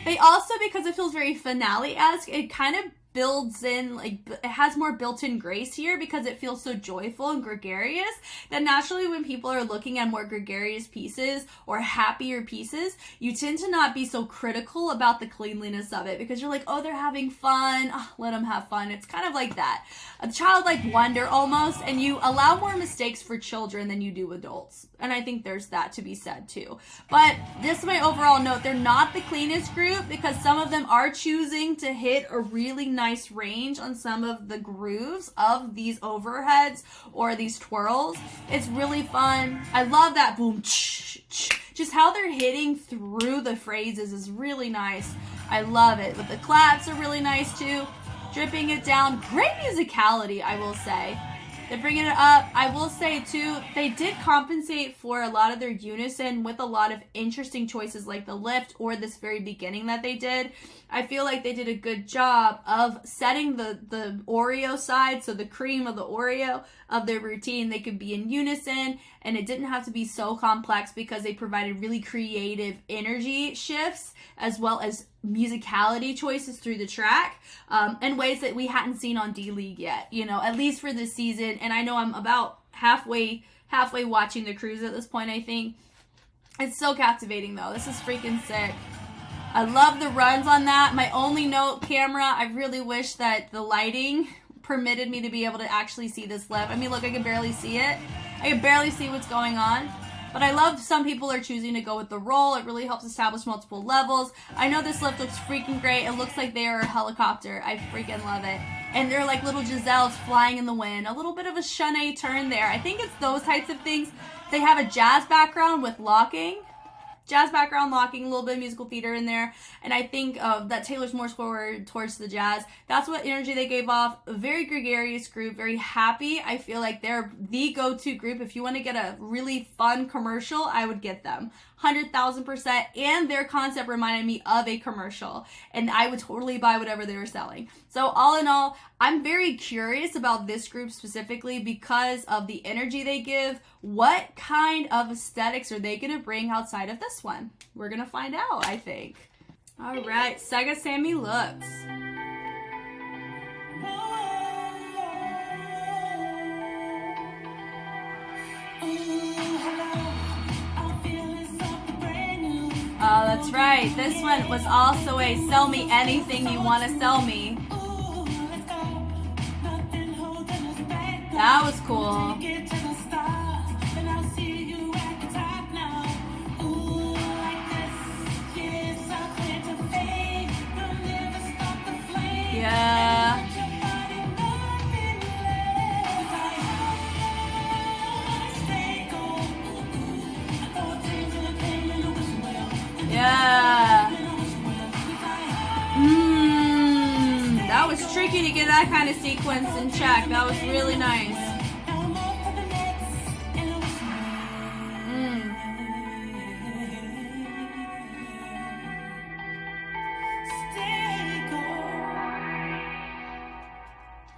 They also, because it feels very finale-esque, it kind of builds in, like, it has more built-in grace here because it feels so joyful and gregarious that naturally when people are looking at more gregarious pieces or happier pieces, you tend to not be so critical about the cleanliness of it, because you're like, oh, they're having fun, oh, let them have fun. It's kind of like that, a childlike wonder almost, and you allow more mistakes for children than you do adults. And I think there's that to be said too. But this is my overall note. They're not the cleanest group because some of them are choosing to hit a really nice range on some of the grooves of these overheads or these twirls. It's really fun. I love that boom, just how they're hitting through the phrases is really nice. I love it. But the claps are really nice too. Dripping it down. Great musicality, I will say. They're bringing it up. I will say too, they did compensate for a lot of their unison with a lot of interesting choices like the lift or this very beginning that they did. I feel like they did a good job of setting the Oreo side, so the cream of the Oreo of their routine, they could be in unison and it didn't have to be so complex because they provided really creative energy shifts as well as musicality choices through the track in ways that we hadn't seen on D.League yet, you know, at least for this season. And I know I'm about halfway watching the cruise at this point, I think. It's so captivating though. This is freaking sick. I love the runs on that. My only note, camera, I really wish that the lighting permitted me to be able to actually see this lift. I mean, look, I can barely see it. I can barely see what's going on. But I love some people are choosing to go with the roll. It really helps establish multiple levels. I know this lift looks freaking great. It looks like they are a helicopter. I freaking love it. And they're like little Giselles flying in the wind. A little bit of a Shanae turn there. I think it's those types of things. They have a jazz background with locking. Jazz background, locking, a little bit of musical theater in there. And I think that tailors more forward towards the jazz. That's what energy they gave off. A very gregarious group, very happy. I feel like they're the go-to group. If you want to get a really fun commercial, I would get them. 100,000%. And their concept reminded me of a commercial. And I would totally buy whatever they were selling. So all in all, I'm very curious about this group specifically because of the energy they give. What kind of aesthetics are they going to bring outside of this one? We're going to find out, I think. All right, SEGA SAMMY looks. Oh, that's right. This one was also a sell me anything you want to sell me. That was cool. Yeah. Yeah. That was tricky to get that kind of sequence in check. That was really nice.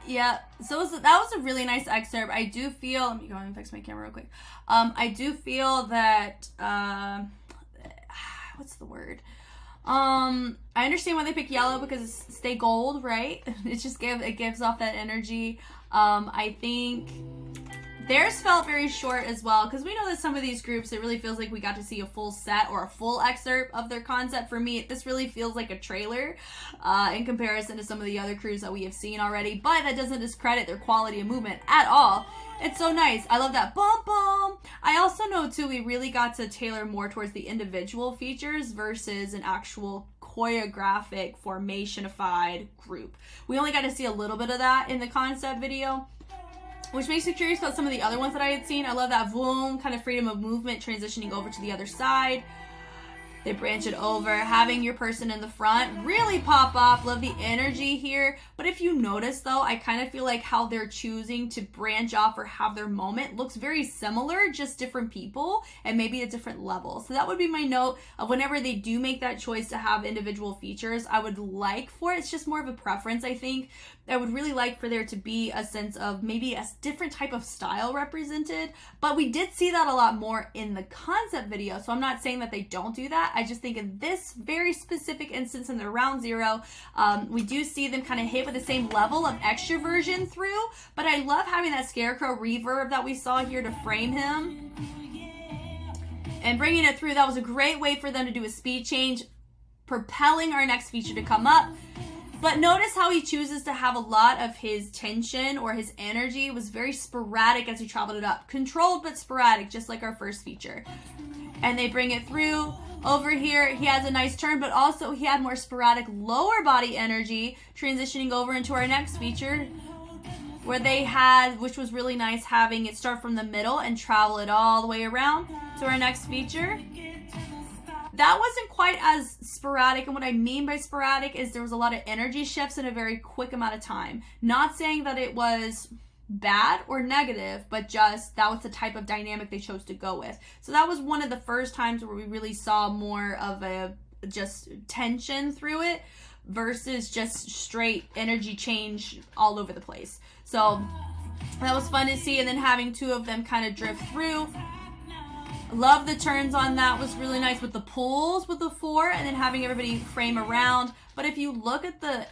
Yeah, so that was a really nice excerpt. I do feel, let me go and fix my camera real quick. I do feel that, what's the word? I understand why they pick yellow because it's stay gold, right? It gives off that energy. I think theirs felt very short as well, because we know that some of these groups, it really feels like we got to see a full set or a full excerpt of their concept. For me, this really feels like a trailer in comparison to some of the other crews that we have seen already, but that doesn't discredit their quality of movement at all. It's so nice. I love that bum bum. I also know too, we really got to tailor more towards the individual features versus an actual choreographic formationified group. We only got to see a little bit of that in the concept video, which makes me curious about some of the other ones that I had seen. I love that boom, kind of freedom of movement, transitioning over to the other side. They branch it over, having your person in the front really pop off. Love the energy here. But if you notice though, I kind of feel like how they're choosing to branch off or have their moment looks very similar, just different people and maybe a different level. So that would be my note of whenever they do make that choice to have individual features, I would like for it's just more of a preference, I think. I would really like for there to be a sense of maybe a different type of style represented, but we did see that a lot more in the concept video, so I'm not saying that they don't do that. I just think in this very specific instance in the round 0, we do see them kind of hit with the same level of extroversion through, but I love having that scarecrow reverb that we saw here to frame him and bringing it through. That was a great way for them to do a speed change, propelling our next feature to come up. But notice how he chooses to have a lot of his tension or his energy was very sporadic as he traveled it up. Controlled but sporadic, just like our first feature. And they bring it through. Over here, he has a nice turn, but also he had more sporadic lower body energy, transitioning over into our next feature, where they had, which was really nice, having it start from the middle and travel it all the way around to our next feature. That wasn't quite as sporadic, and what I mean by sporadic is there was a lot of energy shifts in a very quick amount of time. Not saying that it was bad or negative, but just that was the type of dynamic they chose to go with. So that was one of the first times where we really saw more of a just tension through it versus just straight energy change all over the place. So that was fun to see, and then having two of them kind of drift through. Love the turns on that, was really nice with the pulls with the 4 and then having everybody frame around. But if you look at the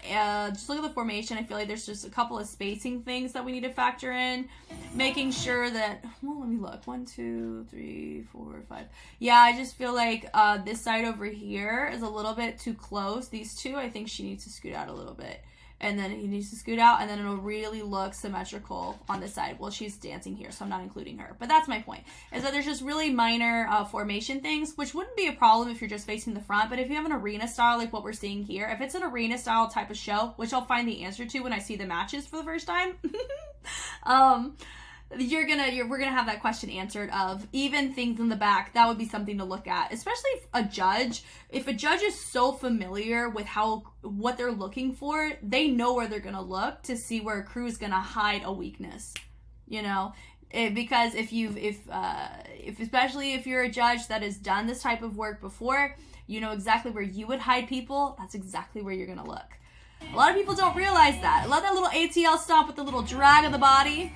just look at the formation, I feel like there's just a couple of spacing things that we need to factor in, making sure that, well, let me look, 1 2 3 4 5. Yeah, I just feel like this side over here is a little bit too close. These two, I think she needs to scoot out a little bit, and then he needs to scoot out, and then it'll really look symmetrical on this side. Well, she's dancing here, so I'm not including her. But that's my point, is that there's just really minor formation things, which wouldn't be a problem if you're just facing the front. But if you have an arena style like what we're seeing here, if it's an arena style type of show, which I'll find the answer to when I see the matches for the first time, we're gonna have that question answered of even things in the back. That would be something to look at, especially if a judge is so familiar with what they're looking for, they know where they're gonna look to see where a crew is gonna hide a weakness, you know. Because especially if you're a judge that has done this type of work before, you know exactly where you would hide people. That's exactly where you're gonna look. A lot of people don't realize that. I love that little ATL stomp with the little drag of the body,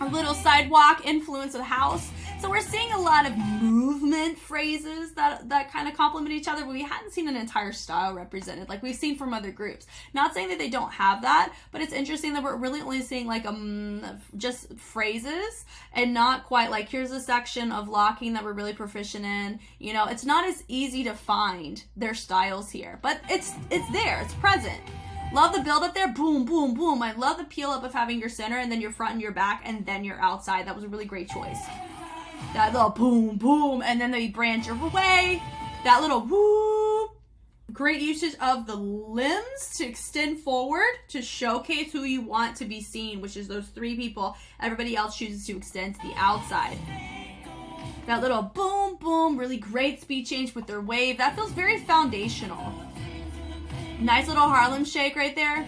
a little sidewalk influence of the house. So we're seeing a lot of movement phrases that kind of complement each other, but we hadn't seen an entire style represented like we've seen from other groups. Not saying that they don't have that, but it's interesting that we're really only seeing like just phrases and not quite like here's a section of locking that we're really proficient in. You know, it's not as easy to find their styles here, but it's there, it's present. Love the build up there. Boom, boom, boom. I love the peel up of having your center and then your front and your back and then your outside. That was a really great choice. That little boom, boom, and then they branch your way. That little whoop. Great usage of the limbs to extend forward to showcase who you want to be seen, which is those 3 people. Everybody else chooses to extend to the outside. That little boom, boom. Really great speed change with their wave. That feels very foundational. Nice little Harlem shake right there.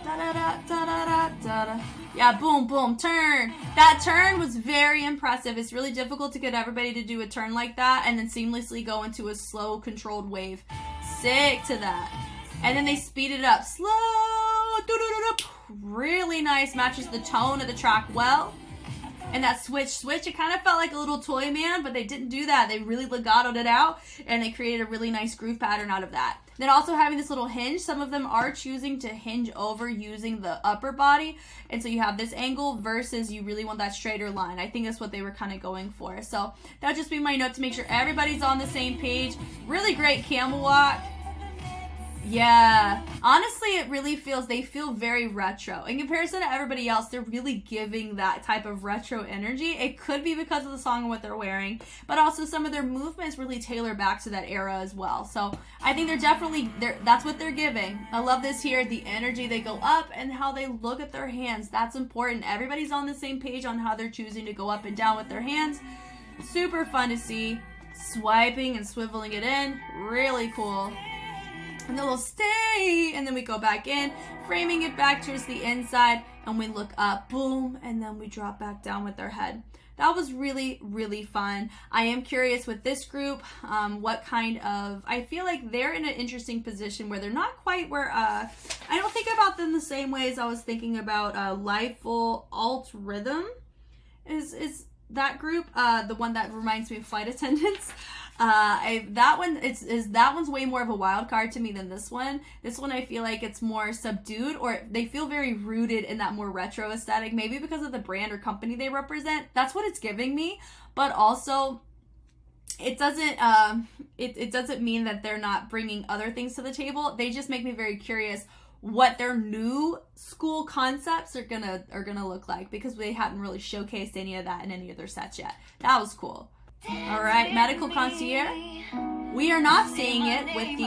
Da-da-da-da-da-da-da. Yeah, boom, boom, turn. That turn was very impressive. It's really difficult to get everybody to do a turn like that and then seamlessly go into a slow, controlled wave. Sick to that. And then they speed it up. Slow. Really nice. Matches the tone of the track well. And that switch, it kind of felt like a little toy man, but they didn't do that. They really legatoed it out, and they created a really nice groove pattern out of that. Then also having this little hinge, some of them are choosing to hinge over using the upper body, and so you have this angle versus you really want that straighter line. I think that's what they were kind of going for. So that would just be my note to make sure everybody's on the same page. Really great camel walk. Yeah, honestly, it really feels, they feel very retro. In comparison to everybody else, they're really giving that type of retro energy. It could be because of the song and what they're wearing, but also some of their movements really tailor back to that era as well. So I think they're definitely, that's what they're giving. I love this here, the energy, they go up and how they look at their hands. That's important. Everybody's on the same page on how they're choosing to go up and down with their hands. Super fun to see. Swiping and swiveling it in, really cool. And then we'll stay, and then we go back in, framing it back towards the inside, and we look up, boom, and then we drop back down with our head. That was really, really fun. I am curious with this group, what kind of, I feel like they're in an interesting position where they're not quite where, I don't think about them the same way as I was thinking about LIFULL Alt Rhythm is that group, the one that reminds me of flight attendants. That one's way more of a wild card to me than this one. This one I feel like it's more subdued, or they feel very rooted in that more retro aesthetic, maybe because of the brand or company they represent. That's what it's giving me, but also it doesn't it doesn't mean that they're not bringing other things to the table. They just make me very curious what their new school concepts are gonna look like, because they hadn't really showcased any of that in any of their sets yet. That was cool. All right, Medical Concierge. We are not seeing it with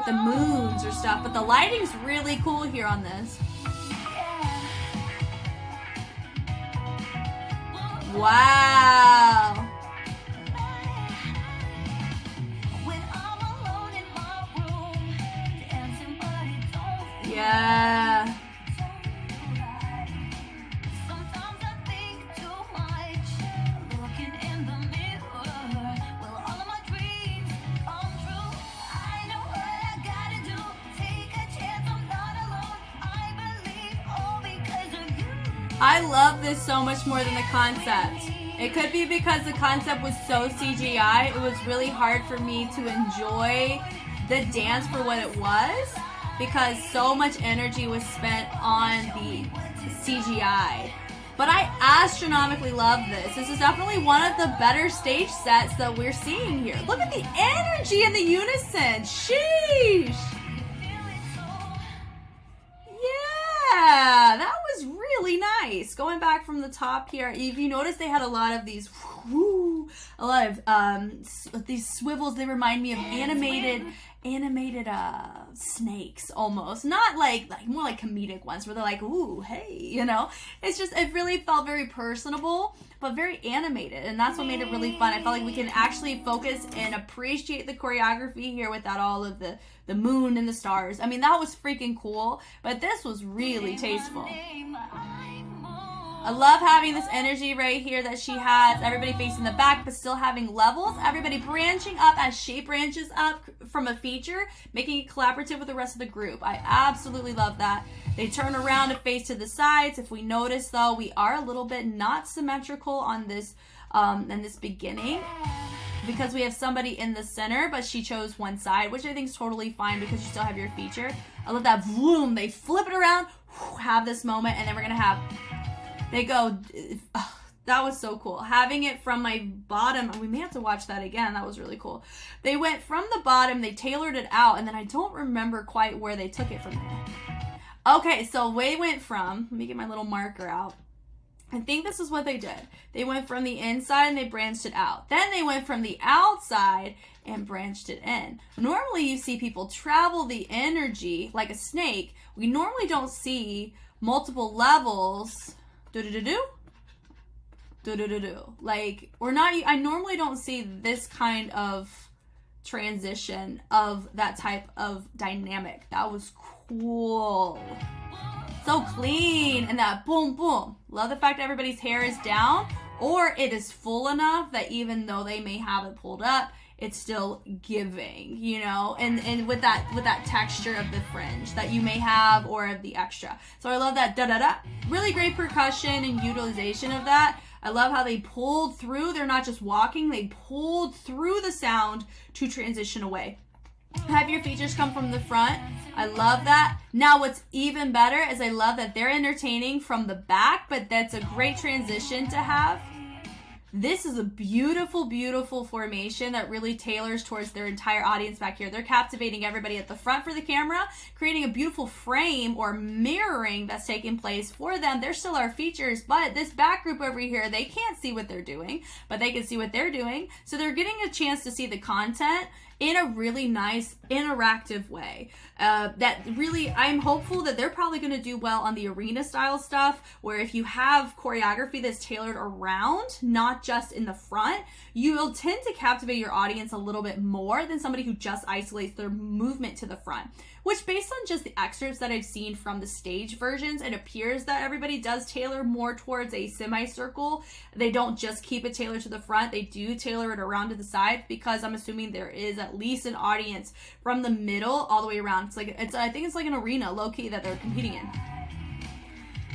the moons or stuff, but the lighting's really cool here on this. Wow. Yeah. I love this so much more than the concept. It could be because the concept was so CGI, it was really hard for me to enjoy the dance for what it was, because so much energy was spent on the CGI. But I astronomically love this. This is definitely one of the better stage sets that we're seeing here. Look at the energy and the unison. Sheesh. Yeah, that was really nice. Going back from the top here, if you notice, they had a lot of these, these swivels. They remind me of animated snakes almost. Not like more like comedic ones where they're like, ooh, hey, you know. It's just, it really felt very personable, but very animated, and that's what made it really fun. I felt like we can actually focus and appreciate the choreography here without all of the moon and the stars. I mean, that was freaking cool, but this was really tasteful. I love having this energy right here that she has. Everybody facing the back, but still having levels. Everybody branching up as she branches up from a feature, making it collaborative with the rest of the group. I absolutely love that. They turn around and face to the sides. If we notice, though, we are a little bit not symmetrical on this in this beginning, because we have somebody in the center, but she chose one side, which I think is totally fine because you still have your feature. I love that. Boom! They flip it around, have this moment, and then we're gonna have. They go, that was so cool. Having it from my bottom, we may have to watch that again. That was really cool. They went from the bottom, they tailored it out, and then I don't remember quite where they took it from there. Okay, so they went from, let me get my little marker out. I think this is what they did. They went from the inside and they branched it out. Then they went from the outside and branched it in. Normally you see people travel the energy like a snake. We normally don't see multiple levels. Like, we're not, I normally don't see this kind of transition of that type of dynamic. That was cool. So clean, and that boom, boom. Love the fact that everybody's hair is down, or it is full enough that even though they may have it pulled up, it's still giving, you know, and with that texture of the fringe that you may have or of the extra. So I love that da-da-da. Really great percussion and utilization of that. I love how they pulled through. They're not just walking, they pulled through the sound to transition away. Have your features come from the front. I love that. Now what's even better is I love that they're entertaining from the back, but that's a great transition to have. This is a beautiful, beautiful formation that really tailors towards their entire audience back here. They're captivating everybody at the front for the camera, creating a beautiful frame or mirroring that's taking place for them. There still are features, but this back group over here, they can't see what they're doing, but they can see what they're doing. So they're getting a chance to see the content in a really nice interactive way. That really, I'm hopeful that they're probably going to do well on the arena style stuff, where if you have choreography that's tailored around, not just in the front, you will tend to captivate your audience a little bit more than somebody who just isolates their movement to the front. Which, based on just the excerpts that I've seen from the stage versions, it appears that everybody does tailor more towards a semicircle. They don't just keep it tailored to the front, they do tailor it around to the side, because I'm assuming there is at least an audience from the middle all the way around. I think it's like an arena, low-key, that they're competing in.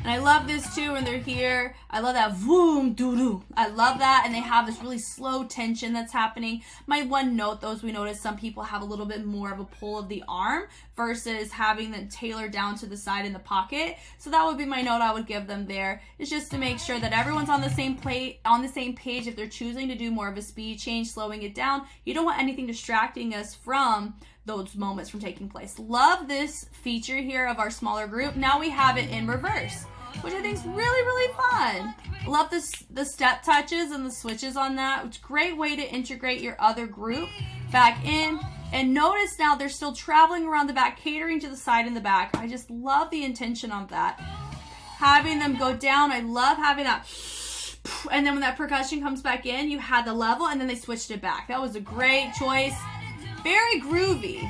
And I love this too when they're here. I love that voom doo-doo. I love that. And they have this really slow tension that's happening. My one note, though, is we notice some people have a little bit more of a pull of the arm versus having them tailored down to the side in the pocket. So that would be my note I would give them there. It's just to make sure that everyone's on the same page. If they're choosing to do more of a speed change, slowing it down, you don't want anything distracting us from those moments from taking place. Love this feature here of our smaller group. Now we have it in reverse, which I think is really, really fun. Love the step touches and the switches on that. It's a great way to integrate your other group back in. And notice now they're still traveling around the back, catering to the side and the back. I just love the intention of that. Having them go down, I love having that. And then when that percussion comes back in, you had the level and then they switched it back. That was a great choice. Very groovy.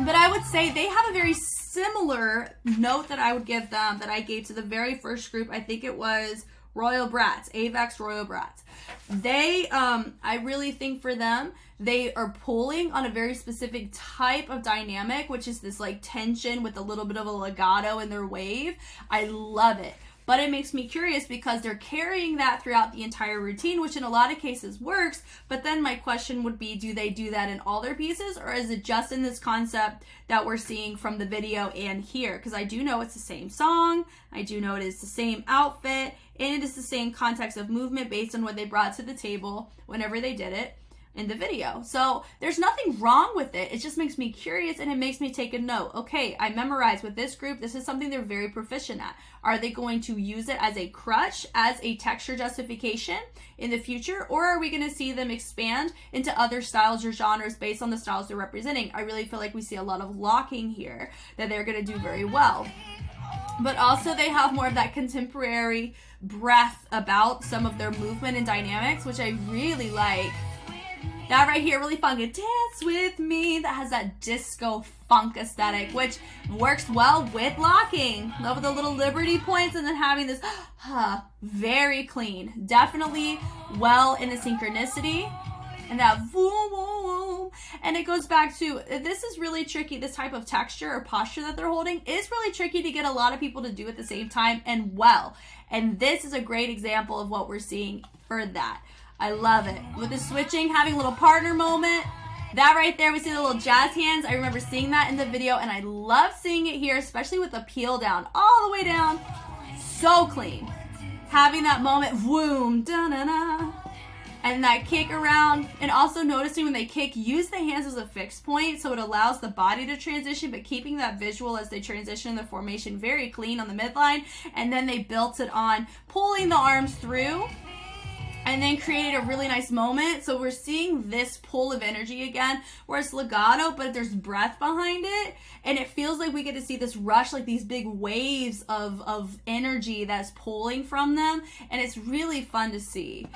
But I would say they have a very similar note that I would give them that I gave to the very first group. I think it was ROYALBRATS, avex ROYALBRATS. They, I really think for them, they are pulling on a very specific type of dynamic, which is this like tension with a little bit of a legato in their wave. I love it. But it makes me curious because they're carrying that throughout the entire routine, which in a lot of cases works. But then my question would be, do they do that in all their pieces, or is it just in this concept that we're seeing from the video and here? Because I do know it's the same song. I do know it is the same outfit, and it is the same context of movement based on what they brought to the table whenever they did it in the video. So there's nothing wrong with it. It just makes me curious, and it makes me take a note. Okay, I memorized with this group. This is something they're very proficient at. Are they going to use it as a crutch, as a texture justification in the future? Or are we going to see them expand into other styles or genres based on the styles they're representing? I really feel like we see a lot of locking here that they're going to do very well. But also they have more of that contemporary breath about some of their movement and dynamics, which I really like. That right here, really fun. Dance with me. That has that disco funk aesthetic, which works well with locking. Love the little liberty points and then having this very clean. Definitely well in the synchronicity. And that boom, boom, boom. And it goes back to, this is really tricky. This type of texture or posture that they're holding is really tricky to get a lot of people to do at the same time and well. And this is a great example of what we're seeing for that. I love it. With the switching, having a little partner moment. That right there, we see the little jazz hands. I remember seeing that in the video, and I love seeing it here, especially with the peel down, all the way down. So clean. Having that moment, boom, da-na-na. And that kick around, and also noticing when they kick, use the hands as a fixed point, so it allows the body to transition, but keeping that visual as they transition the formation very clean on the midline. And then they built it on pulling the arms through, and then created a really nice moment. So we're seeing this pull of energy again, where it's legato, but there's breath behind it. And it feels like we get to see this rush, like these big waves of energy that's pulling from them. And it's really fun to see.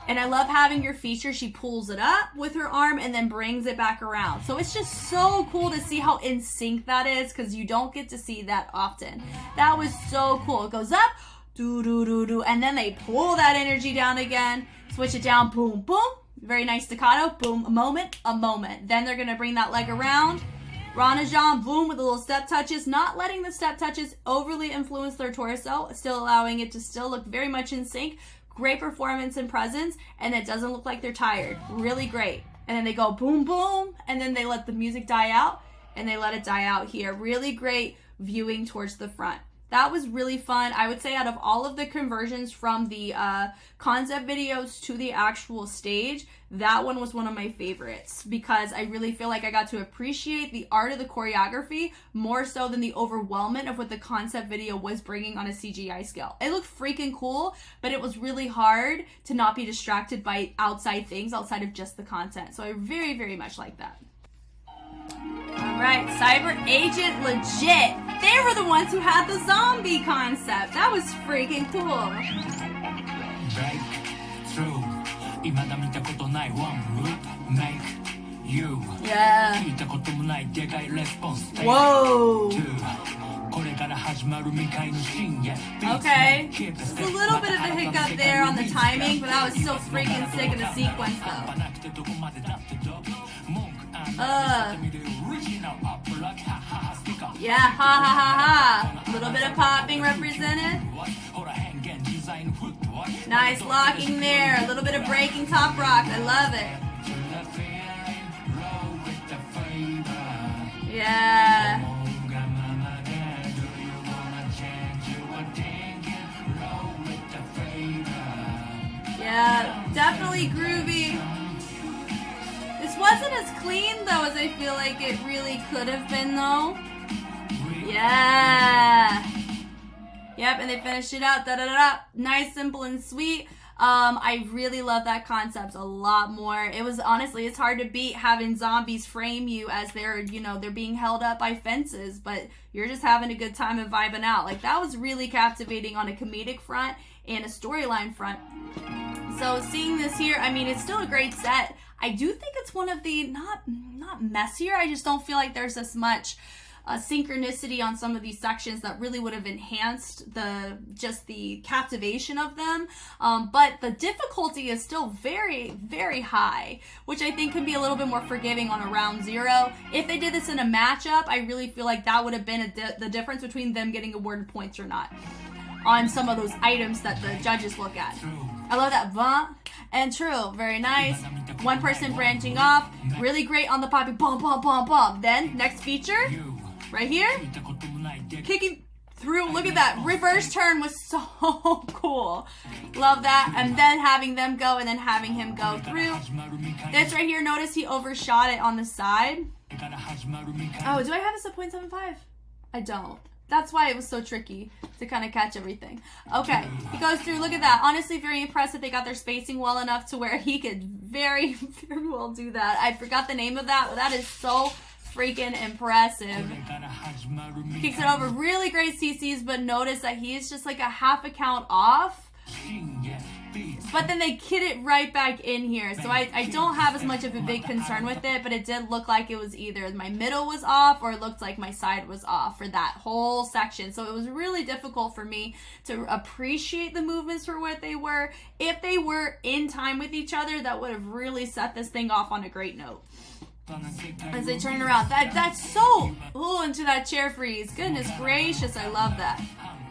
And I love having your feature. She pulls it up with her arm and then brings it back around. So it's just so cool to see how in sync that is, because you don't get to see that often. That was so cool. It goes up, do do do do, and then they pull that energy down again, switch it down, boom boom. Very nice staccato. Boom, a moment, a moment. Then they're going to bring that leg around. Ranajan, boom, with the little step touches. Not letting the step touches overly influence their torso. Still allowing it to still look very much in sync. Great performance and presence. And it doesn't look like they're tired. Really great. And then they go boom, boom. And then they let the music die out. And they let it die out here. Really great viewing towards the front. That was really fun. I would say out of all of the conversions from the concept videos to the actual stage, that one was one of my favorites because I really feel like I got to appreciate the art of the choreography more so than the overwhelmment of what the concept video was bringing on a CGI scale. It looked freaking cool, but it was really hard to not be distracted by outside things outside of just the content. So I very, very much like that. Alright, CyberAgent Legit. They were the ones who had the zombie concept. That was freaking cool. Yeah. Whoa. Okay. Just a little bit of a hiccup there on the timing, but that was still freaking sick in the sequence though. Yeah, ha ha ha ha. A little bit of popping represented. Nice locking there. A little bit of breaking top rock. I love it. Yeah. Yeah, definitely groovy. This wasn't as clean though as I feel like it really could have been though. Yeah. Yep, and they finished it out. Da da da. Nice, simple, and sweet. I really love that concept a lot more. It was honestly, it's hard to beat having zombies frame you as they're, they're being held up by fences, but you're just having a good time and vibing out. Like that was really captivating on a comedic front and a storyline front. So seeing this here, I mean, it's still a great set. I do think it's one of the not messier. I just don't feel like there's as much synchronicity on some of these sections that really would have enhanced the captivation of them. But the difficulty is still very, very high, which I think can be a little bit more forgiving on a round 0. If they did this in a matchup, I really feel like that would have been the difference between them getting awarded points or not on some of those items that the judges look at. I love that. Vent and true. Very nice. One person branching off. Really great on the poppy. Bump, bump, bump, bump. Then, next feature. Right here. Kicking through. Look at that. Reverse turn was so cool. Love that. And then having them go and then having him go through. This right here. Notice he overshot it on the side. Oh, do I have this at 0.75? I don't. That's why it was so tricky to kind of catch everything. Okay, he goes through. Look at that. Honestly, very impressive. They got their spacing well enough to where he could very, very well do that. I forgot the name of that, but that is so freaking impressive. Kicks it over. Really great CCs, but notice that he is just like a half a count off. But then they kid it right back in here. So I don't have as much of a big concern with it, but it did look like it was either my middle was off or it looked like my side was off for that whole section. So it was really difficult for me to appreciate the movements for what they were. If they were in time with each other, that would have really set this thing off on a great note. As they turn around. That's so into that chair freeze. Goodness gracious, I love that.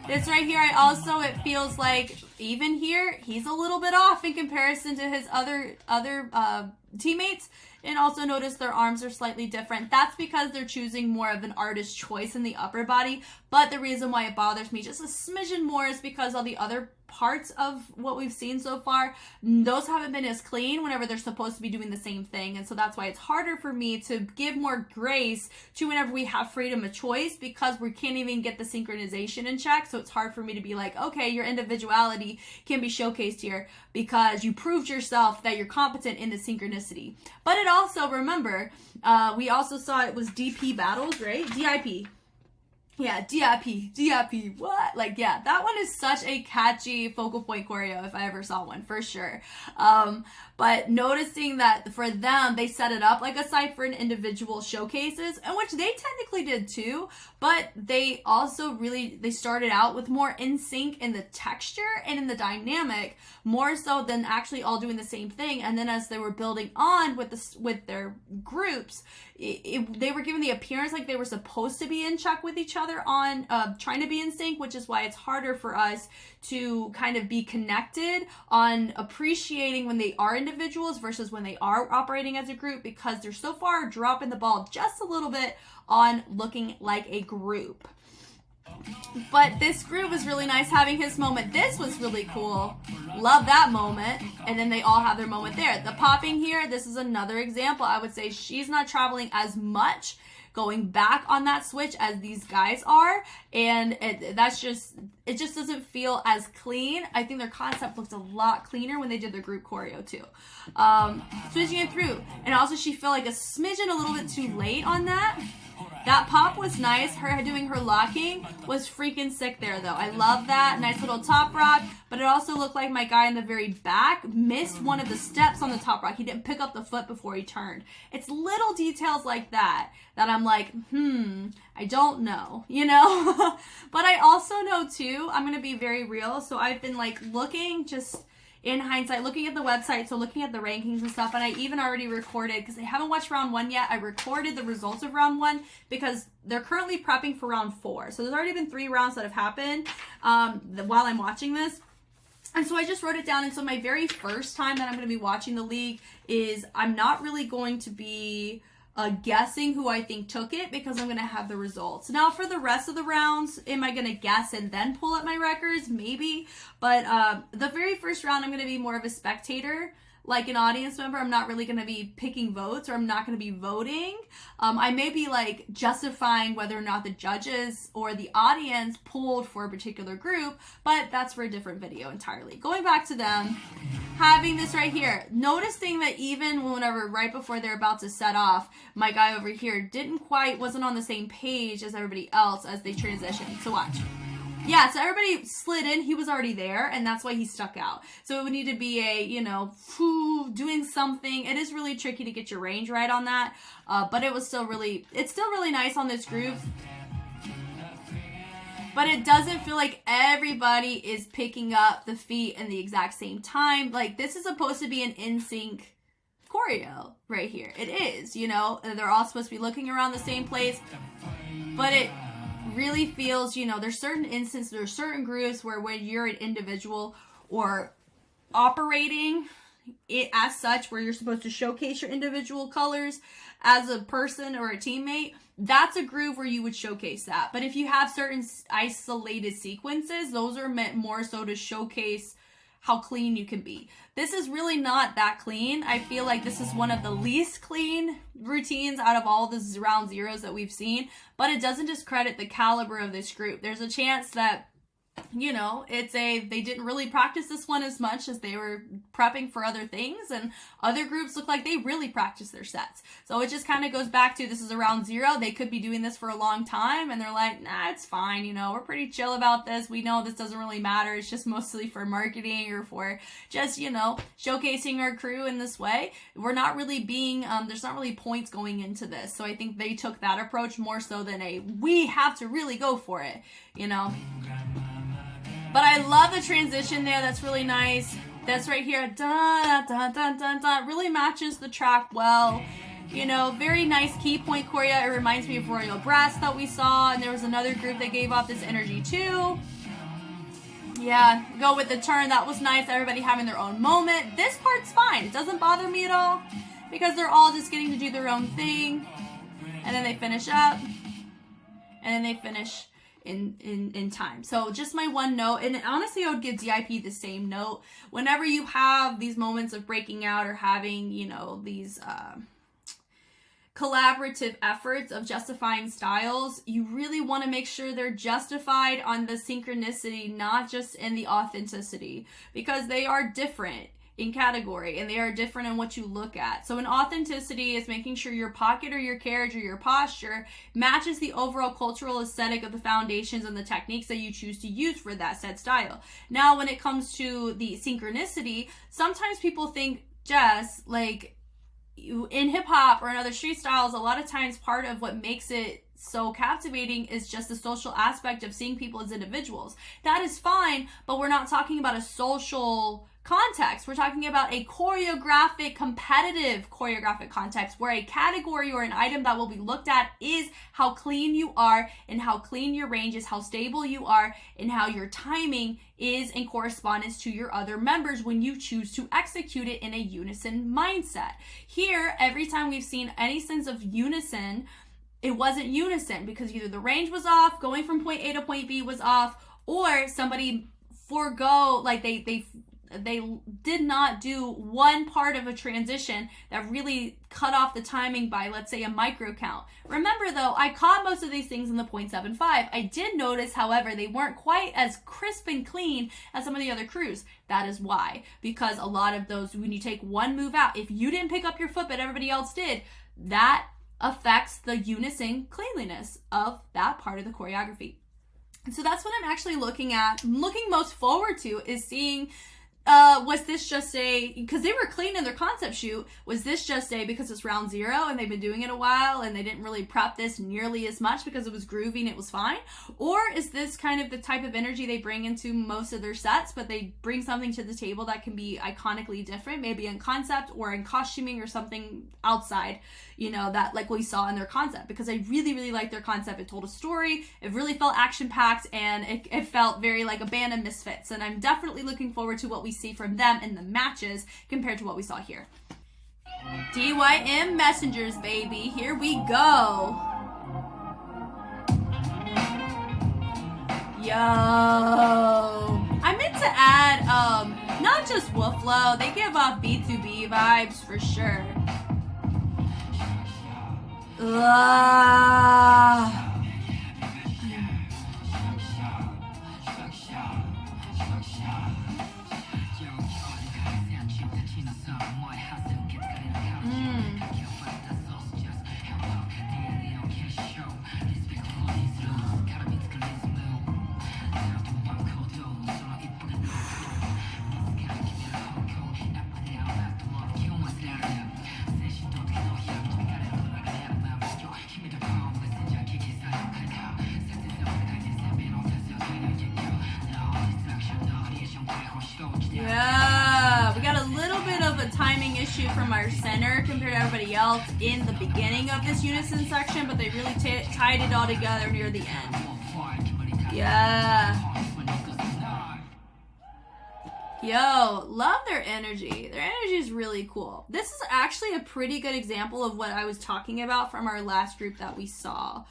This right here, it feels like even here, he's a little bit off in comparison to his other teammates. And also notice their arms are slightly different. That's because they're choosing more of an artist choice in the upper body. But the reason why it bothers me just a smidgen more is because all the other parts of what we've seen so far, those haven't been as clean whenever they're supposed to be doing the same thing. And so that's why it's harder for me to give more grace to whenever we have freedom of choice, because we can't even get the synchronization in check. So it's hard for me to be like, okay, your individuality can be showcased here because you proved yourself that you're competent in the synchronicity. But it also, remember, we also saw it was DP battles, right? DIP. Yeah, DIP, what? Like, yeah, that one is such a catchy focal point choreo if I ever saw one, for sure. But noticing that for them, they set it up like a site for an individual showcases, and which they technically did too, but they also they started out with more in sync in the texture and in the dynamic, more so than actually all doing the same thing. And then as they were building on with their groups, they were given the appearance like they were supposed to be in check with each other on trying to be in sync, which is why it's harder for us to kind of be connected on appreciating when they are individuals versus when they are operating as a group, because they're so far dropping the ball just a little bit on looking like a group. But this group was really nice having his moment. This was really cool. Love that moment. And then they all have their moment there. The popping here, this is another example. I would say she's not traveling as much going back on that switch as these guys are, and it just doesn't feel as clean. I think their concept looked a lot cleaner when they did their group choreo too. Switching it through, and also she felt like a smidgen a little bit too late on that. That pop was nice. Her doing her locking was freaking sick there, though. I love that. Nice little top rock, but it also looked like my guy in the very back missed one of the steps on the top rock. He didn't pick up the foot before he turned. It's little details like that I'm like, I don't know, you know? But I also know, too, I'm going to be very real. So I've been, like, looking just in hindsight, looking at the website, so looking at the rankings and stuff, and I even already recorded, because I haven't watched round 1 yet, I recorded the results of round 1 because they're currently prepping for round 4. So there's already been 3 rounds that have happened while I'm watching this. And so I just wrote it down, and so my very first time that I'm going to be watching the league is I'm not really going to be guessing who I think took it, because I'm going to have the results. Now, for the rest of the rounds, am I going to guess and then pull up my records? Maybe. But the very first round, I'm going to be more of a spectator, like an audience member. I'm not really going to be picking votes, or I'm not going to be voting. I may be like justifying whether or not the judges or the audience pulled for a particular group, but that's for a different video entirely. Going back to them, having this right here, noticing that even whenever right before they're about to set off, my guy over here wasn't on the same page as everybody else as they transitioned. So watch. Yeah, so everybody slid in. He was already there, and that's why he stuck out. So it would need to be a, doing something. It is really tricky to get your range right on that, but it's still really nice on this group. But it doesn't feel like everybody is picking up the feet in the exact same time. Like, this is supposed to be an in-sync choreo right here. It is, they're all supposed to be looking around the same place, but it really feels, there's certain instances, there's certain groups where when you're an individual or operating it as such, where you're supposed to showcase your individual colors as a person or a teammate, that's a groove where you would showcase that. But if you have certain isolated sequences, those are meant more so to showcase how clean you can be. This is really not that clean. I feel like this is one of the least clean routines out of all the round zeros that we've seen, but it doesn't discredit the caliber of this group. There's a chance that, they didn't really practice this one as much as they were prepping for other things, and other groups look like they really practice their sets. So it just kind of goes back to, this is a round 0. They could be doing this for a long time, and they're like, nah, it's fine. We're pretty chill about this. We know this doesn't really matter. It's just mostly for marketing or for just, showcasing our crew in this way. We're not really being, there's not really points going into this. So I think they took that approach more so than we have to really go for it, But I love the transition there. That's really nice. That's right here. Dun, dun, dun, dun, dun. Really matches the track well. Very nice key point choreo. It reminds me of ROYALBRATS that we saw. And there was another group that gave off this energy too. Yeah, go with the turn. That was nice. Everybody having their own moment. This part's fine. It doesn't bother me at all, because they're all just getting to do their own thing. And then they finish up. And then they finish in time. So just my one note, and honestly I would give DIP the same note. Whenever you have these moments of breaking out or having, these collaborative efforts of justifying styles, you really want to make sure they're justified on the synchronicity, not just in the authenticity, because they are different. in category, and they are different in what you look at. So in authenticity is making sure your pocket or your carriage or your posture matches the overall cultural aesthetic of the foundations and the techniques that you choose to use for that said style. Now, when it comes to the synchronicity, sometimes people think, Jess, like in hip hop or in other street styles, a lot of times part of what makes it so captivating is just the social aspect of seeing people as individuals. That is fine, but we're not talking about a social context. We're talking about a choreographic, competitive choreographic context where a category or an item that will be looked at is how clean you are and how clean your range is, how stable you are, and how your timing is in correspondence to your other members when you choose to execute it in a unison mindset. Here, every time we've seen any sense of unison, it wasn't unison because either the range was off, going from point A to point B was off, or somebody forego, like they did not do one part of a transition that really cut off the timing by, let's say, a micro count. Remember though, I caught most of these things in the 0.75. I did notice, however, they weren't quite as crisp and clean as some of the other crews. That is why, because a lot of those, when you take one move out, if you didn't pick up your foot but everybody else did, that affects the unison cleanliness of that part of the choreography. And so that's what I'm actually looking at. Looking most forward to is seeing, was this just a, because they were clean in their concept shoot, was this just a, because it's round 0 and they've been doing it a while and they didn't really prep this nearly as much because it was groovy and it was fine? Or is this kind of the type of energy they bring into most of their sets, but they bring something to the table that can be iconically different, maybe in concept or in costuming or something outside, you know, that like we saw in their concept? Because I really, really liked their concept. It told a story, it really felt action-packed, and it felt very like a band of misfits. And I'm definitely looking forward to what we see from them in the matches compared to what we saw here. DYM Messengers, baby. Here we go. Yo. I meant to add, not just Wooflo, they give off B2B vibes for sure. Yeah, we got a little bit of a timing issue from our center compared to everybody else in the beginning of this unison section, but they really tied it all together near the end. Yeah. Yo, love their energy. Their energy is really cool. This is actually a pretty good example of what I was talking about from our last group that we saw.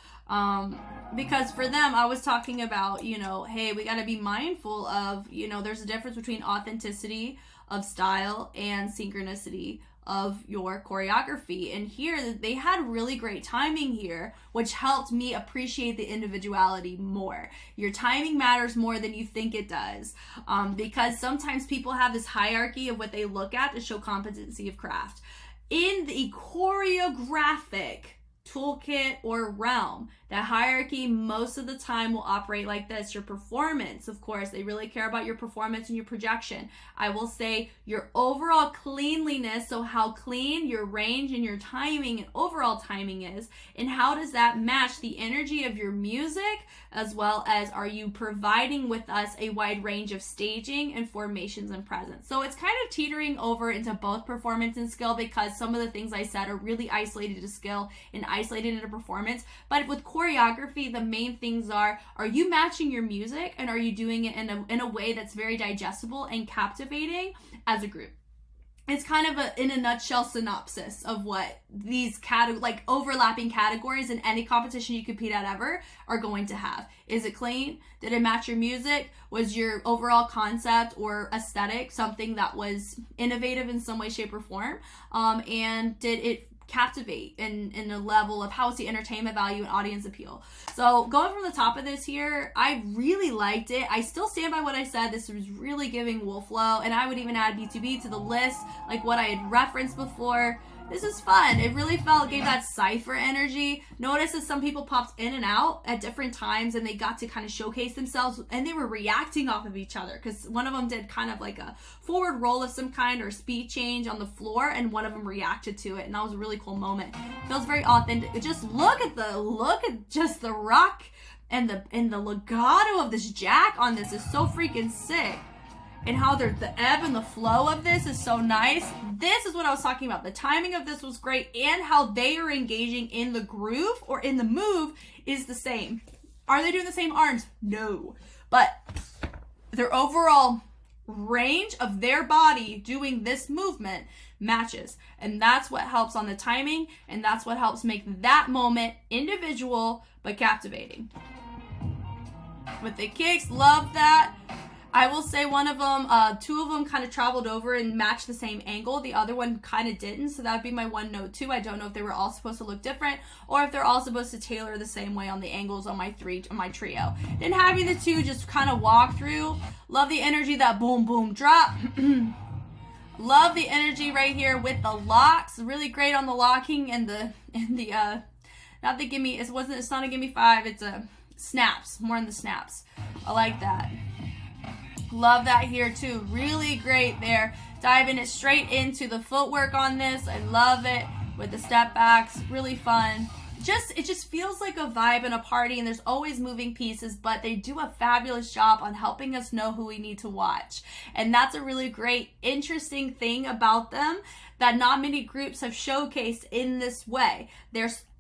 Because for them, I was talking about, you know, hey, we got to be mindful of, you know, there's a difference between authenticity of style and synchronicity of your choreography. And here, they had really great timing here, which helped me appreciate the individuality more. Your timing matters more than you think it does, because sometimes people have this hierarchy of what they look at to show competency of craft. In the choreographic toolkit or realm, that hierarchy most of the time will operate like this. Your performance, of course, they really care about your performance and your projection. I will say your overall cleanliness, so how clean your range and your timing and overall timing is, and how does that match the energy of your music, as well as are you providing with us a wide range of staging and formations and presence. So it's kind of teetering over into both performance and skill, because some of the things I said are really isolated to skill and isolated into performance. But with choreography, the main things are you matching your music, and are you doing it in a way that's very digestible and captivating as a group? It's kind of a, in a nutshell, synopsis of what these like overlapping categories in any competition you compete at ever are going to have. Is it clean? Did it match your music? Was your overall concept or aesthetic something that was innovative in some way, shape, or form? And did it captivate in a level of how it's the entertainment value and audience appeal. So going from the top of this here, I really liked it. I still stand by what I said. This was really giving Wolflow, and I would even add B2B to the list, like what I had referenced before. This is fun. It really gave that Cypher energy. Notice that some people popped in and out at different times, and they got to kind of showcase themselves, and they were reacting off of each other, because one of them did kind of like a forward roll of some kind or speed change on the floor, and one of them reacted to it, and that was a really cool moment. Feels very authentic. Just look at just the rock and the legato of this jack on this is so freaking sick. And how the ebb and the flow of this is so nice. This is what I was talking about. The timing of this was great, and how they are engaging in the groove or in the move is the same. Are they doing the same arms? No. But their overall range of their body doing this movement matches. And that's what helps on the timing, and that's what helps make that moment individual but captivating. With the kicks, love that. I will say one of them, two of them kind of traveled over and matched the same angle. The other one kind of didn't, so that would be my one note too. I don't know if they were all supposed to look different, or if they're all supposed to tailor the same way on the angles on my trio. Then having the two just kind of walk through. Love the energy, that boom, boom, drop. Love the energy right here with the locks. Really great on the locking and not the gimme, it's not a gimme 5, it's a snaps, more in the snaps. I like that. Love that here too. Really great there. Diving it straight into the footwork on this. I love it with the step backs. Really fun. It just feels like a vibe and a party, and there's always moving pieces, but they do a fabulous job on helping us know who we need to watch. And that's a really great, interesting thing about them that not many groups have showcased in this way.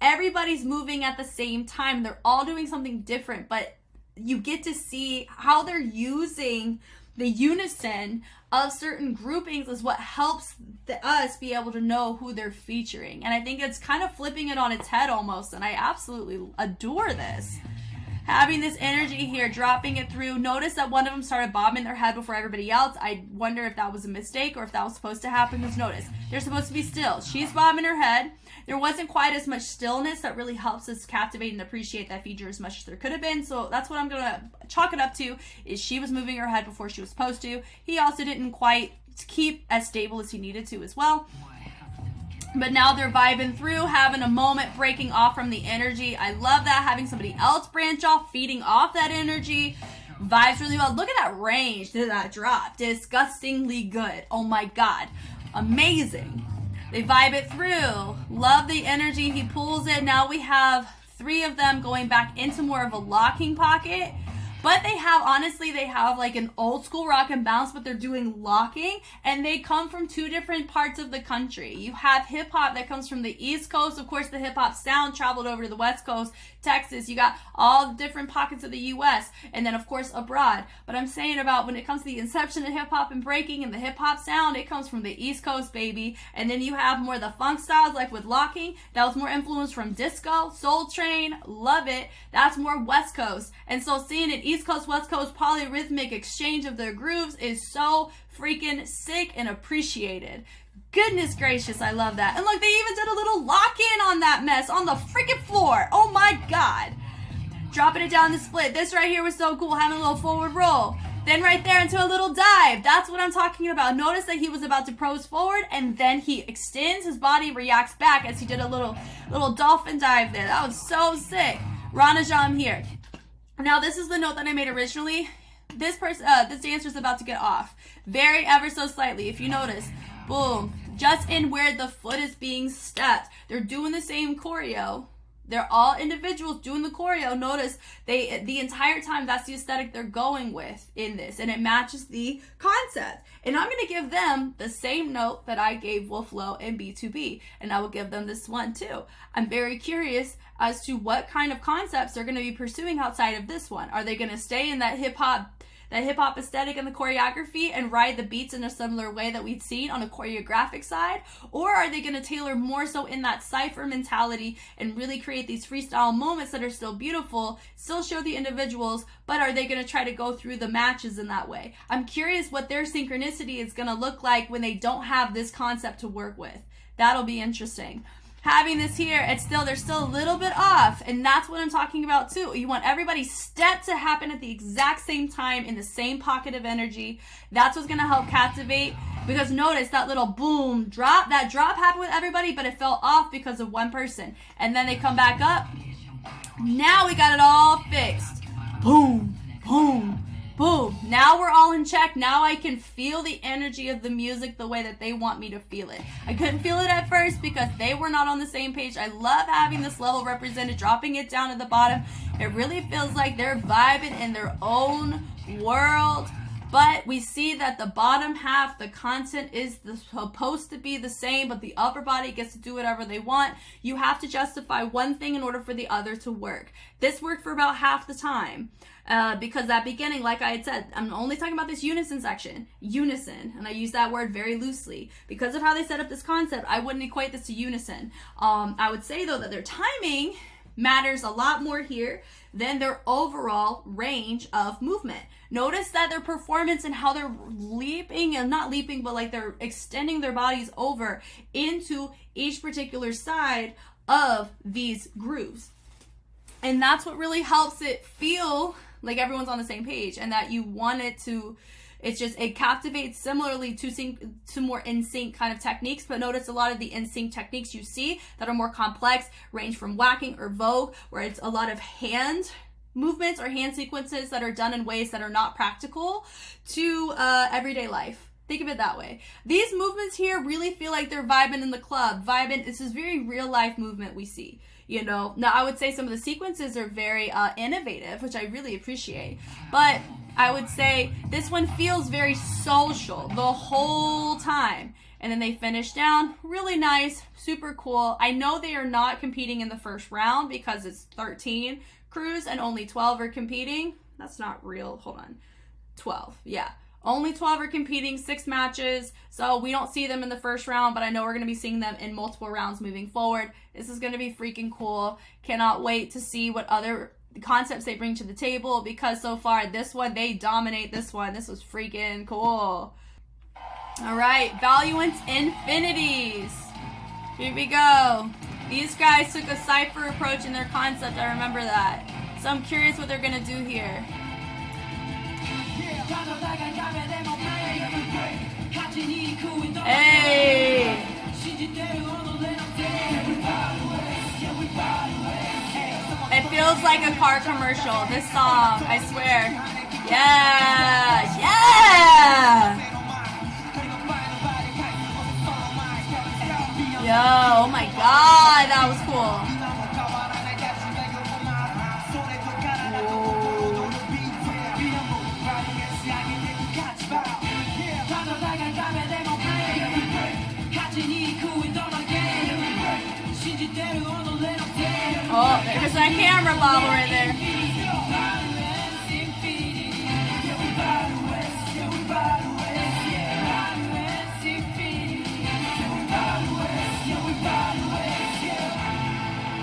Everybody's moving at the same time. They're all doing something different, but you get to see how they're using the unison of certain groupings is what helps us be able to know who they're featuring. And I think it's kind of flipping it on its head almost, and I absolutely adore this. Having this energy here, dropping it through. Notice that one of them started bobbing their head before everybody else. I wonder if that was a mistake or if that was supposed to happen, because notice, they're supposed to be still. She's bobbing her head. There wasn't quite as much stillness that really helps us captivate and appreciate that feature as much as there could have been. So that's what I'm going to chalk it up to, is she was moving her head before she was supposed to. He also didn't quite keep as stable as he needed to as well. But now they're vibing through, having a moment, breaking off from the energy. I love that, having somebody else branch off, feeding off that energy. Vibes really well. Look at that range to that drop. Disgustingly good. Oh my God. Amazing. They vibe it through. Love the energy. He pulls it. Now we have 3 of them going back into more of a locking pocket. But they have like an old school rock and bounce, but they're doing locking, and they come from 2 different parts of the country. You have hip hop that comes from the East Coast. Of course, the hip hop sound traveled over to the West Coast, Texas. You got all the different pockets of the US, and then of course abroad. But I'm saying about when it comes to the inception of hip hop and breaking and the hip hop sound, it comes from the East Coast, baby. And then you have more of the funk styles, like with locking. That was more influence from disco, Soul Train, love it. That's more West Coast. And so seeing an East Coast, West Coast polyrhythmic exchange of their grooves is so freaking sick and appreciated. Goodness gracious, I love that. And look, they even did a little lock-in on that mess on the freaking floor. Oh my God. Dropping it down the split. This right here was so cool, having a little forward roll. Then right there into a little dive. That's what I'm talking about. Notice that he was about to pose forward, and then he extends his body, reacts back as he did a little dolphin dive there. That was so sick. Ranajam here. Now this is the note that I made originally. This dancer is about to get off. Very ever so slightly. If you notice, boom, just in where the foot is being stepped. They're doing the same choreo. They're all individuals doing the choreo. Notice the entire time, that's the aesthetic they're going with in this, and it matches the concept. And I'm going to give them the same note that I gave Wolflow and B2B, and I will give them this one too. I'm very curious as to what kind of concepts they're going to be pursuing outside of this one. Are they going to stay in that hip hop aesthetic and the choreography and ride the beats in a similar way that we've seen on a choreographic side? Or are they going to tailor more so in that cypher mentality and really create these freestyle moments that are still beautiful, still show the individuals, but are they going to try to go through the matches in that way? I'm curious what their synchronicity is going to look like when they don't have this concept to work with. That'll be interesting. having this here, they're still a little bit off, and that's what I'm talking about too. You want everybody's step to happen at the exact same time in the same pocket of energy. That's what's gonna help captivate, because notice that little boom drop, that drop happened with everybody, but it fell off because of one person, and then they come back up. Now we got it all fixed. Boom, boom, boom. Now we're all in check. Now I can feel the energy of the music the way that they want me to feel it. I couldn't feel it at first because they were not on the same page. I love having this level represented, dropping it down at the bottom. It really feels like they're vibing in their own world. But we see that the bottom half, the content is supposed to be the same, but the upper body gets to do whatever they want. You have to justify one thing in order for the other to work. This worked for about half the time. Because that beginning, like I had said, I'm only talking about this unison section. Unison. And I use that word very loosely. Because of how they set up this concept, I wouldn't equate this to unison. I would say, though, that their timing matters a lot more here than their overall range of movement. Notice that their performance and how they're leaping, and not leaping, but like they're extending their bodies over into each particular side of these grooves. And that's what really helps it feel like everyone's on the same page, and that you want it to, it captivates similarly to more in-sync kind of techniques. But notice a lot of the in-sync techniques you see that are more complex range from whacking or vogue, where it's a lot of hand movements or hand sequences that are done in ways that are not practical to everyday life. Think of it that way. These movements here really feel like they're vibing in the club. Vibing, this is very real life movement we see. You know, now I would say some of the sequences are very innovative, which I really appreciate. But I would say this one feels very social the whole time. And then they finish down, really nice, super cool. I know they are not competing in the first round because it's 13 crews and only 12 are competing. That's not real, hold on. 12, yeah. Only 12 are competing, 6 matches, so we don't see them in the first round, but I know we're going to be seeing them in multiple rounds moving forward. This is going to be freaking cool. Cannot wait to see what other concepts they bring to the table, because so far this one, they dominate this one. This was freaking cool. All right, Valuence INFINITIES. Here we go. These guys took a cipher approach in their concept, I remember that. So I'm curious what they're going to do here. Hey! It feels like a car commercial, this song, I swear. Yeah! Yeah! Yo, oh my god, that was cool. Oh, there's that camera bobble right there.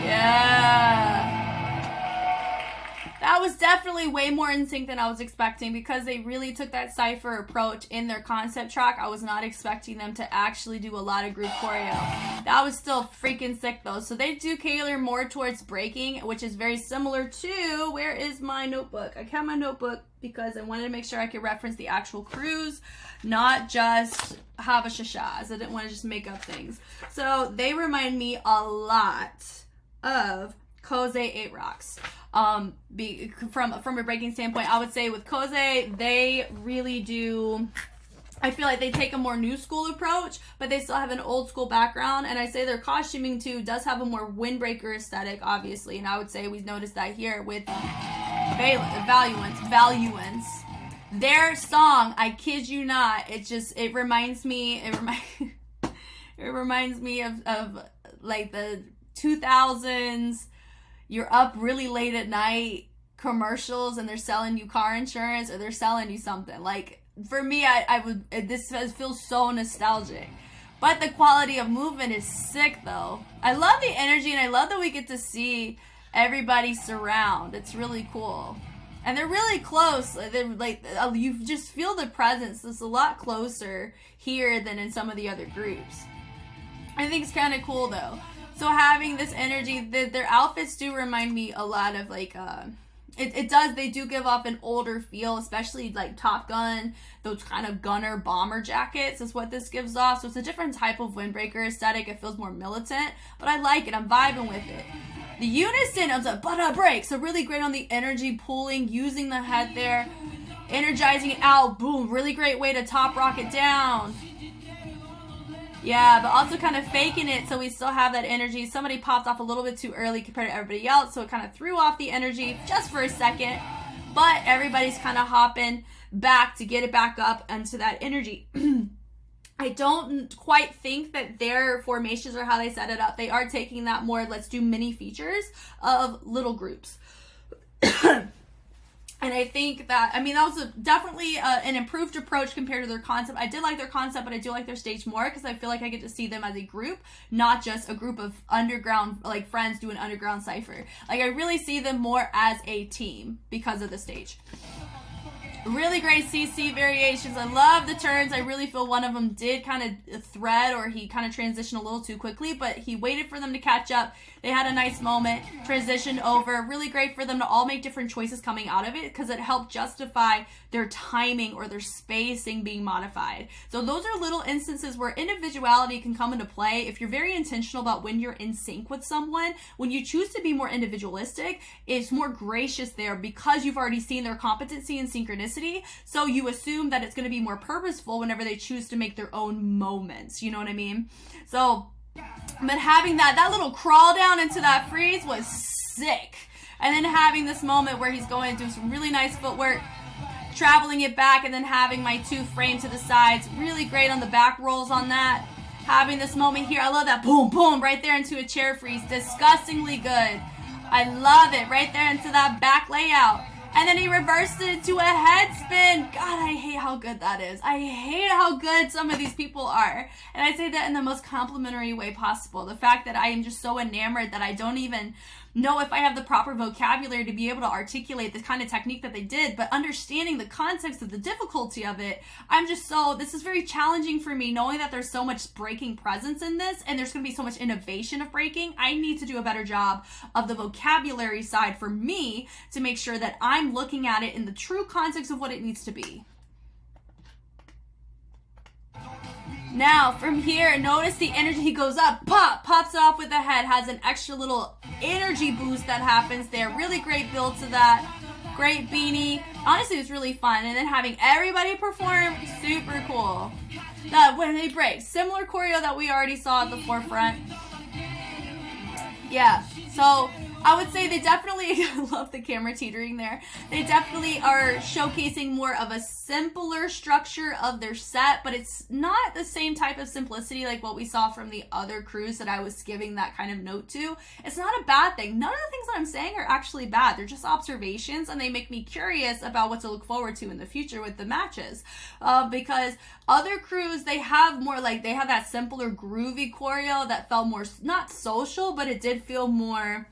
Yeah. That was definitely way more in sync than I was expecting, because they really took that cipher approach in their concept track. I was not expecting them to actually do a lot of group choreo. That was still freaking sick though. So they do cater more towards breaking, which is very similar to, where is my notebook? I kept my notebook because I wanted to make sure I could reference the actual crews, not just have a shashas. I didn't want to just make up things. So they remind me a lot of KOSÉ 8 Rocks. From a breaking standpoint, I would say with KOSÉ, they really do, I feel like they take a more new school approach, but they still have an old school background. And I say their costuming too does have a more windbreaker aesthetic, obviously. And I would say we've noticed that here with Valuence. Their song, I kid you not, it reminds me of like the 2000s. You're up really late at night commercials and they're selling you car insurance, or they're selling you something. Like, for me, this feels so nostalgic. But the quality of movement is sick though. I love the energy, and I love that we get to see everybody surround. It's really cool. And they're really close. They're like, you just feel the presence. It's a lot closer here than in some of the other groups. I think it's kind of cool though. So having this energy, their outfits do remind me a lot of like, it does, they do give off an older feel, especially like Top Gun, those kind of gunner bomber jackets is what this gives off. So it's a different type of windbreaker aesthetic. It feels more militant, but I like it. I'm vibing with it. The unison of the butt break, so really great on the energy pulling, using the head there, energizing it out, boom, really great way to top rock it down. Yeah, but also kind of faking it so we still have that energy. Somebody popped off a little bit too early compared to everybody else, so it kind of threw off the energy just for a second. But everybody's kind of hopping back to get it back up into that energy. I don't quite think that their formations or how they set it up, they are taking that more, let's do mini features of little groups. And I think that, I mean, that was definitely an improved approach compared to their concept. I did like their concept, but I do like their stage more because I feel like I get to see them as a group, not just a group of underground, like friends doing underground cypher. Like I really see them more as a team because of the stage. Really great CC variations. I love the turns. I really feel one of them did kind of thread, or he kind of transitioned a little too quickly, but he waited for them to catch up. They had a nice moment, transitioned over. Really great for them to all make different choices coming out of it because it helped justify their timing or their spacing being modified. So those are little instances where individuality can come into play. If you're very intentional about when you're in sync with someone, when you choose to be more individualistic, it's more gracious there because you've already seen their competency and synchronicity. So you assume that it's going to be more purposeful whenever they choose to make their own moments. You know what I mean? So, but having that little crawl down into that freeze was sick. And then having this moment where he's going to do some really nice footwork, traveling it back, and then having my two frame to the sides. Really great on the back rolls on that. Having this moment here. I love that boom, boom, right there into a chair freeze. Disgustingly good. I love it. Right there into that back layout. And then he reversed it to a head spin. God, I hate how good that is. I hate how good some of these people are. And I say that in the most complimentary way possible. The fact that I am just so enamored that I don't even know if I have the proper vocabulary to be able to articulate the kind of technique that they did, but understanding the context of the difficulty of it, I'm just so, this is very challenging for me, knowing that there's so much breaking presence in this, and there's going to be so much innovation of breaking. I need to do a better job of the vocabulary side for me to make sure that I'm looking at it in the true context of what it needs to be. Now, from here, notice the energy. He goes up, pops it off with the head, has an extra little energy boost that happens there. Really great build to that. Great beanie. Honestly, it was really fun. And then having everybody perform, super cool. Now, when they break, similar choreo that we already saw at the forefront. Yeah, so I would say they definitely, I love the camera teetering there. They definitely are showcasing more of a simpler structure of their set, but it's not the same type of simplicity like what we saw from the other crews that I was giving that kind of note to. It's not a bad thing. None of the things that I'm saying are actually bad. They're just observations, and they make me curious about what to look forward to in the future with the matches. Because other crews, they have more like, they have that simpler groovy choreo that felt more, not social, but it did feel more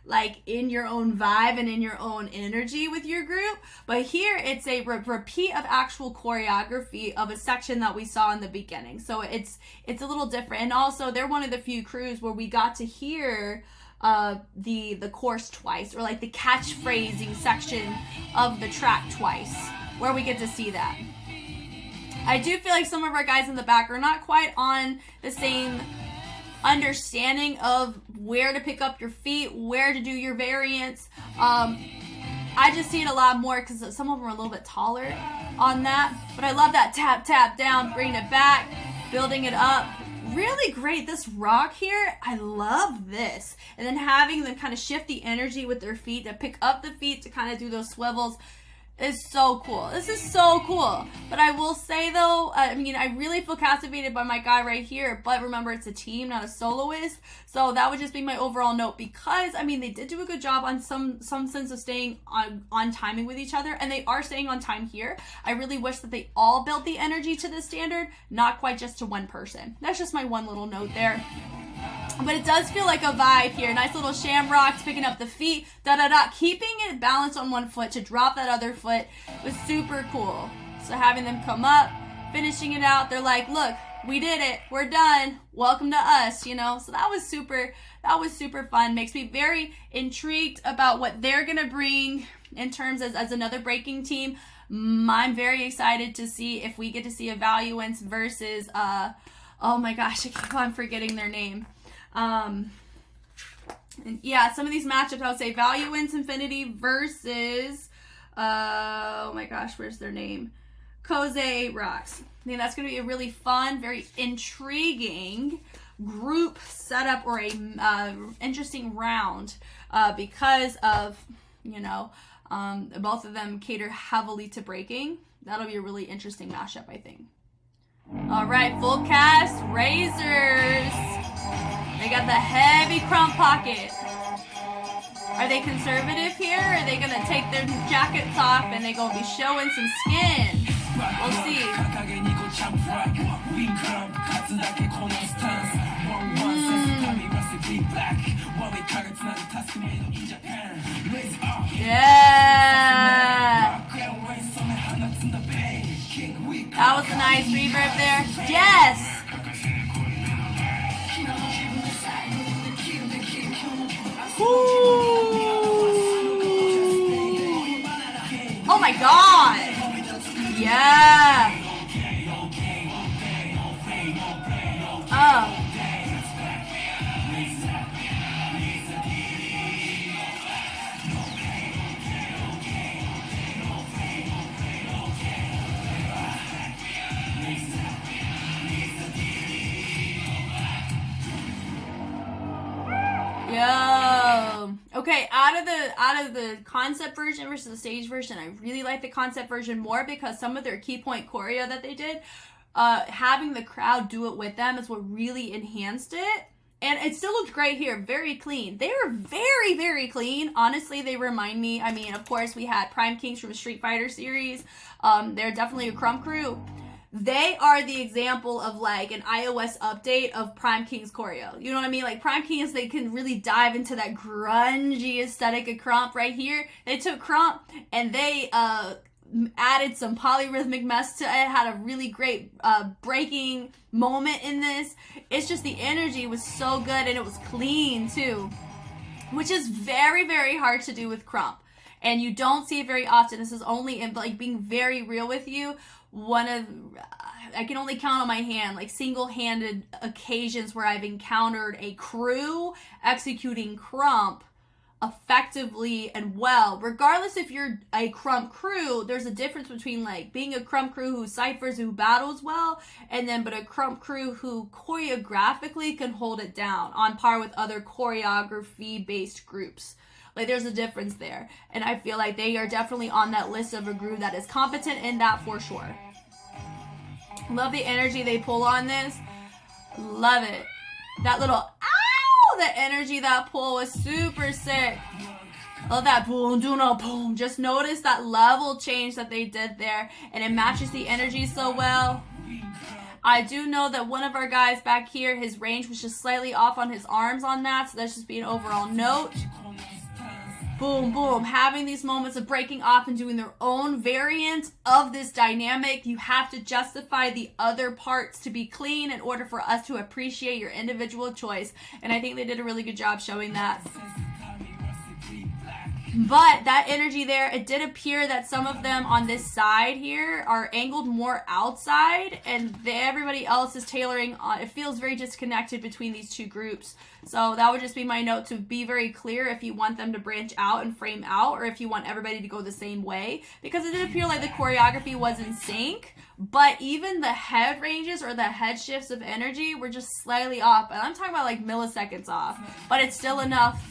like in your own vibe and in your own energy with your group. But here it's a repeat of actual choreography of a section that we saw in the beginning. So it's a little different. And also they're one of the few crews where we got to hear the chorus twice, or like the catchphrasing section of the track twice, where we get to see that. I do feel like some of our guys in the back are not quite on the same understanding of where to pick up your feet, where to do your variants. I just see it a lot more because some of them are a little bit taller on that. But I love that tap, tap down, bringing it back, building it up. Really great. This rock here, I love this. And then having them kind of shift the energy with their feet to pick up the feet to kind of do those swivels is so cool. This is so cool. But I will say though, I mean, I really feel captivated by my guy right here, but remember it's a team, not a soloist. So that would just be my overall note, because I mean, they did do a good job on some sense of staying on timing with each other, and they are staying on time here. I really wish that they all built the energy to this standard, not quite just to one person. That's just my one little note there. But it does feel like a vibe here. Nice little shamrocks, picking up the feet, keeping it balanced on one foot to drop that other foot was super cool. So having them come up, finishing it out, they're like, look, We did it. We're done. Welcome to us, you know? So that was super fun. Makes me very intrigued about what they're going to bring in terms as another breaking team. I'm very excited to see if we get to see a Valuence versus, oh my gosh, I keep on forgetting their name. And yeah, some of these matchups, I would say Valuence Infinity versus, oh my gosh, where's their name? KOSÉ Rocks. I think that's going to be a really fun, very intriguing group setup or a interesting round because of, you know, both of them cater heavily to breaking. That'll be a really interesting mashup, I think. All right, FULLCAST RAISERZ. They got the heavy crump pocket. Are they conservative here? Or are they going to take their jackets off and they going to be showing some skin? We'll see. Yeah. That was a nice reverb there. Yes. Ooh. Oh my God. Yeah. Oh. Yo. Okay, out of the concept version versus the stage version, I really like the concept version more because some of their key point choreo that they did, having the crowd do it with them is what really enhanced it. And it still looked great here, very clean. They were very, very clean. Honestly, they remind me, I mean, of course, we had Prime Kings from Street Fighter series. They're definitely a crump crew. They are the example of like an iOS update of Prime King's choreo. You know what I mean? Like Prime Kings, they can really dive into that grungy aesthetic of crump. Right here, they took crump and they added some polyrhythmic mess to it. Had a really great breaking moment in this. It's just the energy was so good and it was clean too, which is very, very hard to do with crump. And you don't see it very often. This is only in, like, being very real with you, I can only count on my hand, like single-handed occasions where I've encountered a crew executing crump effectively and well. Regardless if you're a crump crew, there's a difference between like being a crump crew who ciphers, who battles well, and then but a crump crew who choreographically can hold it down on par with other choreography-based groups. Like, there's a difference there. And I feel like they are definitely on that list of a group that is competent in that for sure. Love the energy they pull on this. Love it. That little, ow! The energy that pull was super sick. Love that boom, do no boom. Just notice that level change that they did there. And it matches the energy so well. I do know that one of our guys back here, his range was just slightly off on his arms on that. So that's just be an overall note. Boom, boom. Having these moments of breaking off and doing their own variant of this dynamic. You have to justify the other parts to be clean in order for us to appreciate your individual choice. And I think they did a really good job showing that. But that energy there, it did appear that some of them on this side here are angled more outside, and everybody else is tailoring on. It feels very disconnected between these two groups. So that would just be my note, to be very clear if you want them to branch out and frame out, or if you want everybody to go the same way, because it did appear like the choreography was in sync, but even the head ranges or the head shifts of energy were just slightly off. And I'm talking about like milliseconds off, but it's still enough.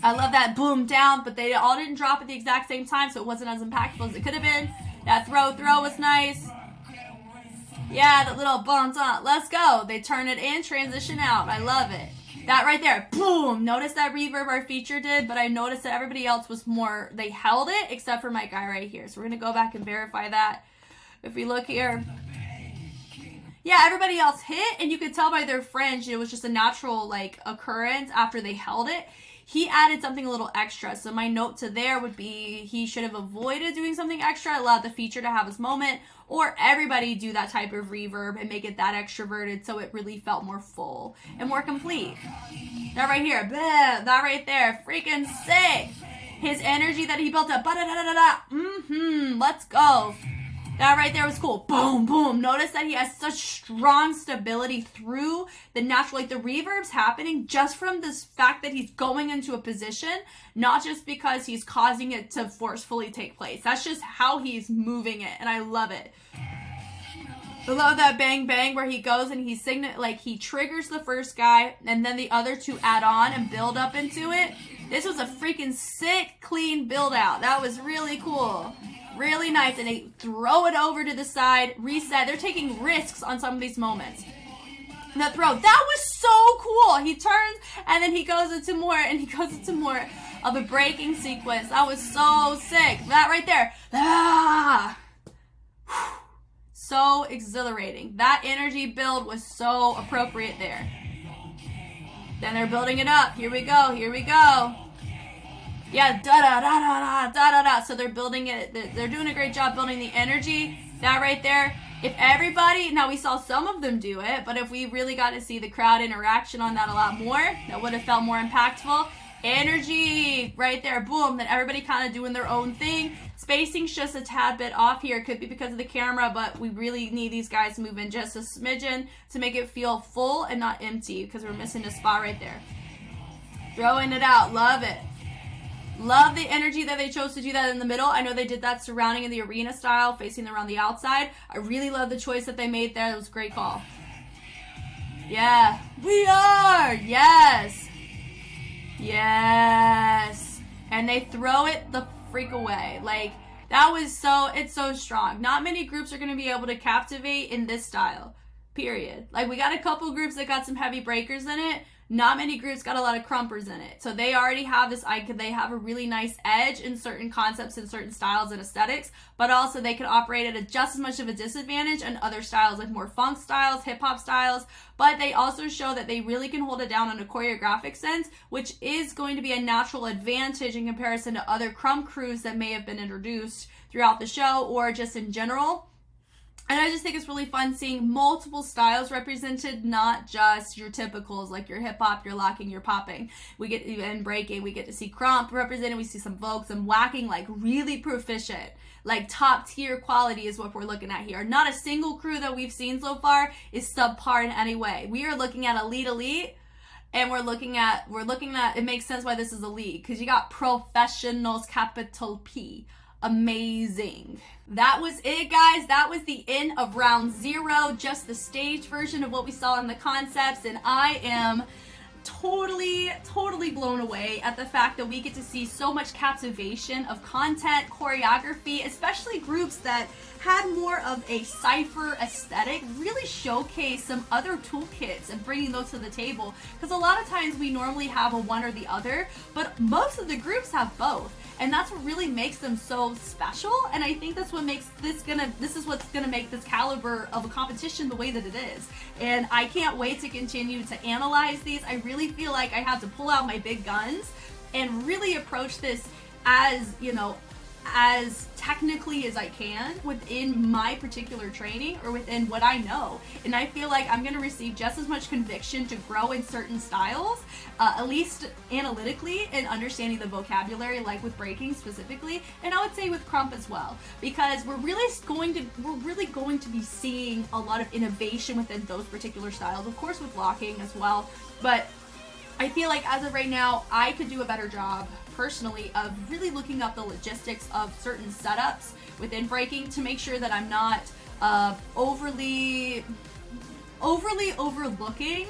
I love that boom down, but they all didn't drop at the exact same time, so it wasn't as impactful as it could have been. That throw was nice. Yeah, that little bounce on. Let's go. They turn it in, transition out. I love it. That right there, boom. Notice that reverb our feature did, but I noticed that everybody else was more, they held it, except for my guy right here. So we're going to go back and verify that. If we look here. Yeah, everybody else hit, and you could tell by their fringe, it was just a natural, like, occurrence after they held it. he added something a little extra. So my note to there would be he should have avoided doing something extra, allowed the feature to have his moment, or everybody do that type of reverb and make it that extroverted so it really felt more full and more complete. That right here, bleh, that right there, freaking sick. His energy that he built up, let's go. That right there was cool. Boom, boom. Notice that he has such strong stability through the natural, like the reverb's happening just from this fact that he's going into a position, not just because he's causing it to forcefully take place. That's just how he's moving it, and I love it. I love that bang bang where he goes and he he triggers the first guy and then the other two add on and build up into it. This was a freaking sick, clean build out. That was really cool. Really nice. And they throw it over to the side, reset. They're taking risks on some of these moments. The throw, that was so cool. He turns and then he goes into more of a breaking sequence. That was so sick. That right there. Ah! So exhilarating. That energy build was so appropriate there. Then they're building it up. Here we go. Here we go. Yeah, da-da-da-da-da-da-da-da. So they're building it. They're doing a great job building the energy. That right there. If everybody, now we saw some of them do it, but if we really got to see the crowd interaction on that a lot more, that would have felt more impactful. Energy right there. Boom. Then everybody kind of doing their own thing. Spacing's just a tad bit off here. Could be because of the camera, but we really need these guys to move in just a smidgen to make it feel full and not empty because we're missing a spot right there. Throwing it out. Love it. Love the energy that they chose to do that in the middle. I know they did that surrounding in the arena style, facing around the outside. I really love the choice that they made there. It was a great call. Yeah. We are. Yes. Yes. And they throw it the freak away. Like, that was it's so strong. Not many groups are going to be able to captivate in this style. Period. Like, we got a couple groups that got some heavy breakers in it. Not many groups got a lot of crumpers in it. So they already have they have a really nice edge in certain concepts and certain styles and aesthetics, but also they could operate at just as much of a disadvantage in other styles, like more funk styles, hip hop styles, but they also show that they really can hold it down in a choreographic sense, which is going to be a natural advantage in comparison to other crump crews that may have been introduced throughout the show or just in general. And I just think it's really fun seeing multiple styles represented, not just your typicals like your hip hop, your locking, your popping. We get and breaking. We get to see crump represented. We see some vogue, some whacking, like really proficient, like top tier quality is what we're looking at here. Not a single crew that we've seen so far is subpar in any way. We are looking at elite, and we're looking at it makes sense why this is a league because you got professionals, capital P. Amazing. That was it, guys. That was the end of round 0, just the stage version of what we saw in the concepts, and I am totally blown away at the fact that we get to see so much captivation of content, choreography, especially groups that had more of a cypher aesthetic really showcase some other toolkits and bringing those to the table, because a lot of times we normally have a one or the other, but most of the groups have both. And that's what really makes them so special, and I think that's what makes this is what's gonna make this caliber of a competition the way that it is. And I can't wait to continue to analyze these. I really feel like I have to pull out my big guns and really approach this as, you know, as technically as I can within my particular training or within what I know. And I feel like I'm going to receive just as much conviction to grow in certain styles, at least analytically and understanding the vocabulary, like with breaking specifically, and I would say with crump as well, because we're really going to be seeing a lot of innovation within those particular styles, of course with locking as well. But I feel like as of right now, I could do a better job personally of really looking up the logistics of certain setups within breaking to make sure that I'm not overly overlooking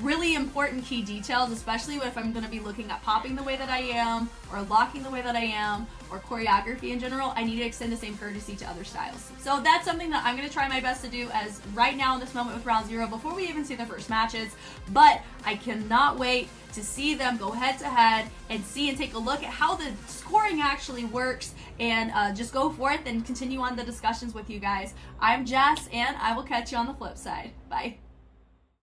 really important key details, especially if I'm going to be looking at popping the way that I am or locking the way that I am or choreography in general. I need to extend the same courtesy to other styles. So that's something that I'm going to try my best to do as right now in this moment with round 0 before we even see the first matches, but I cannot wait to see them go head to head and see and take a look at how the scoring actually works, and just go forth and continue on the discussions with you guys. I'm Jess, and I will catch you on the flip side. Bye.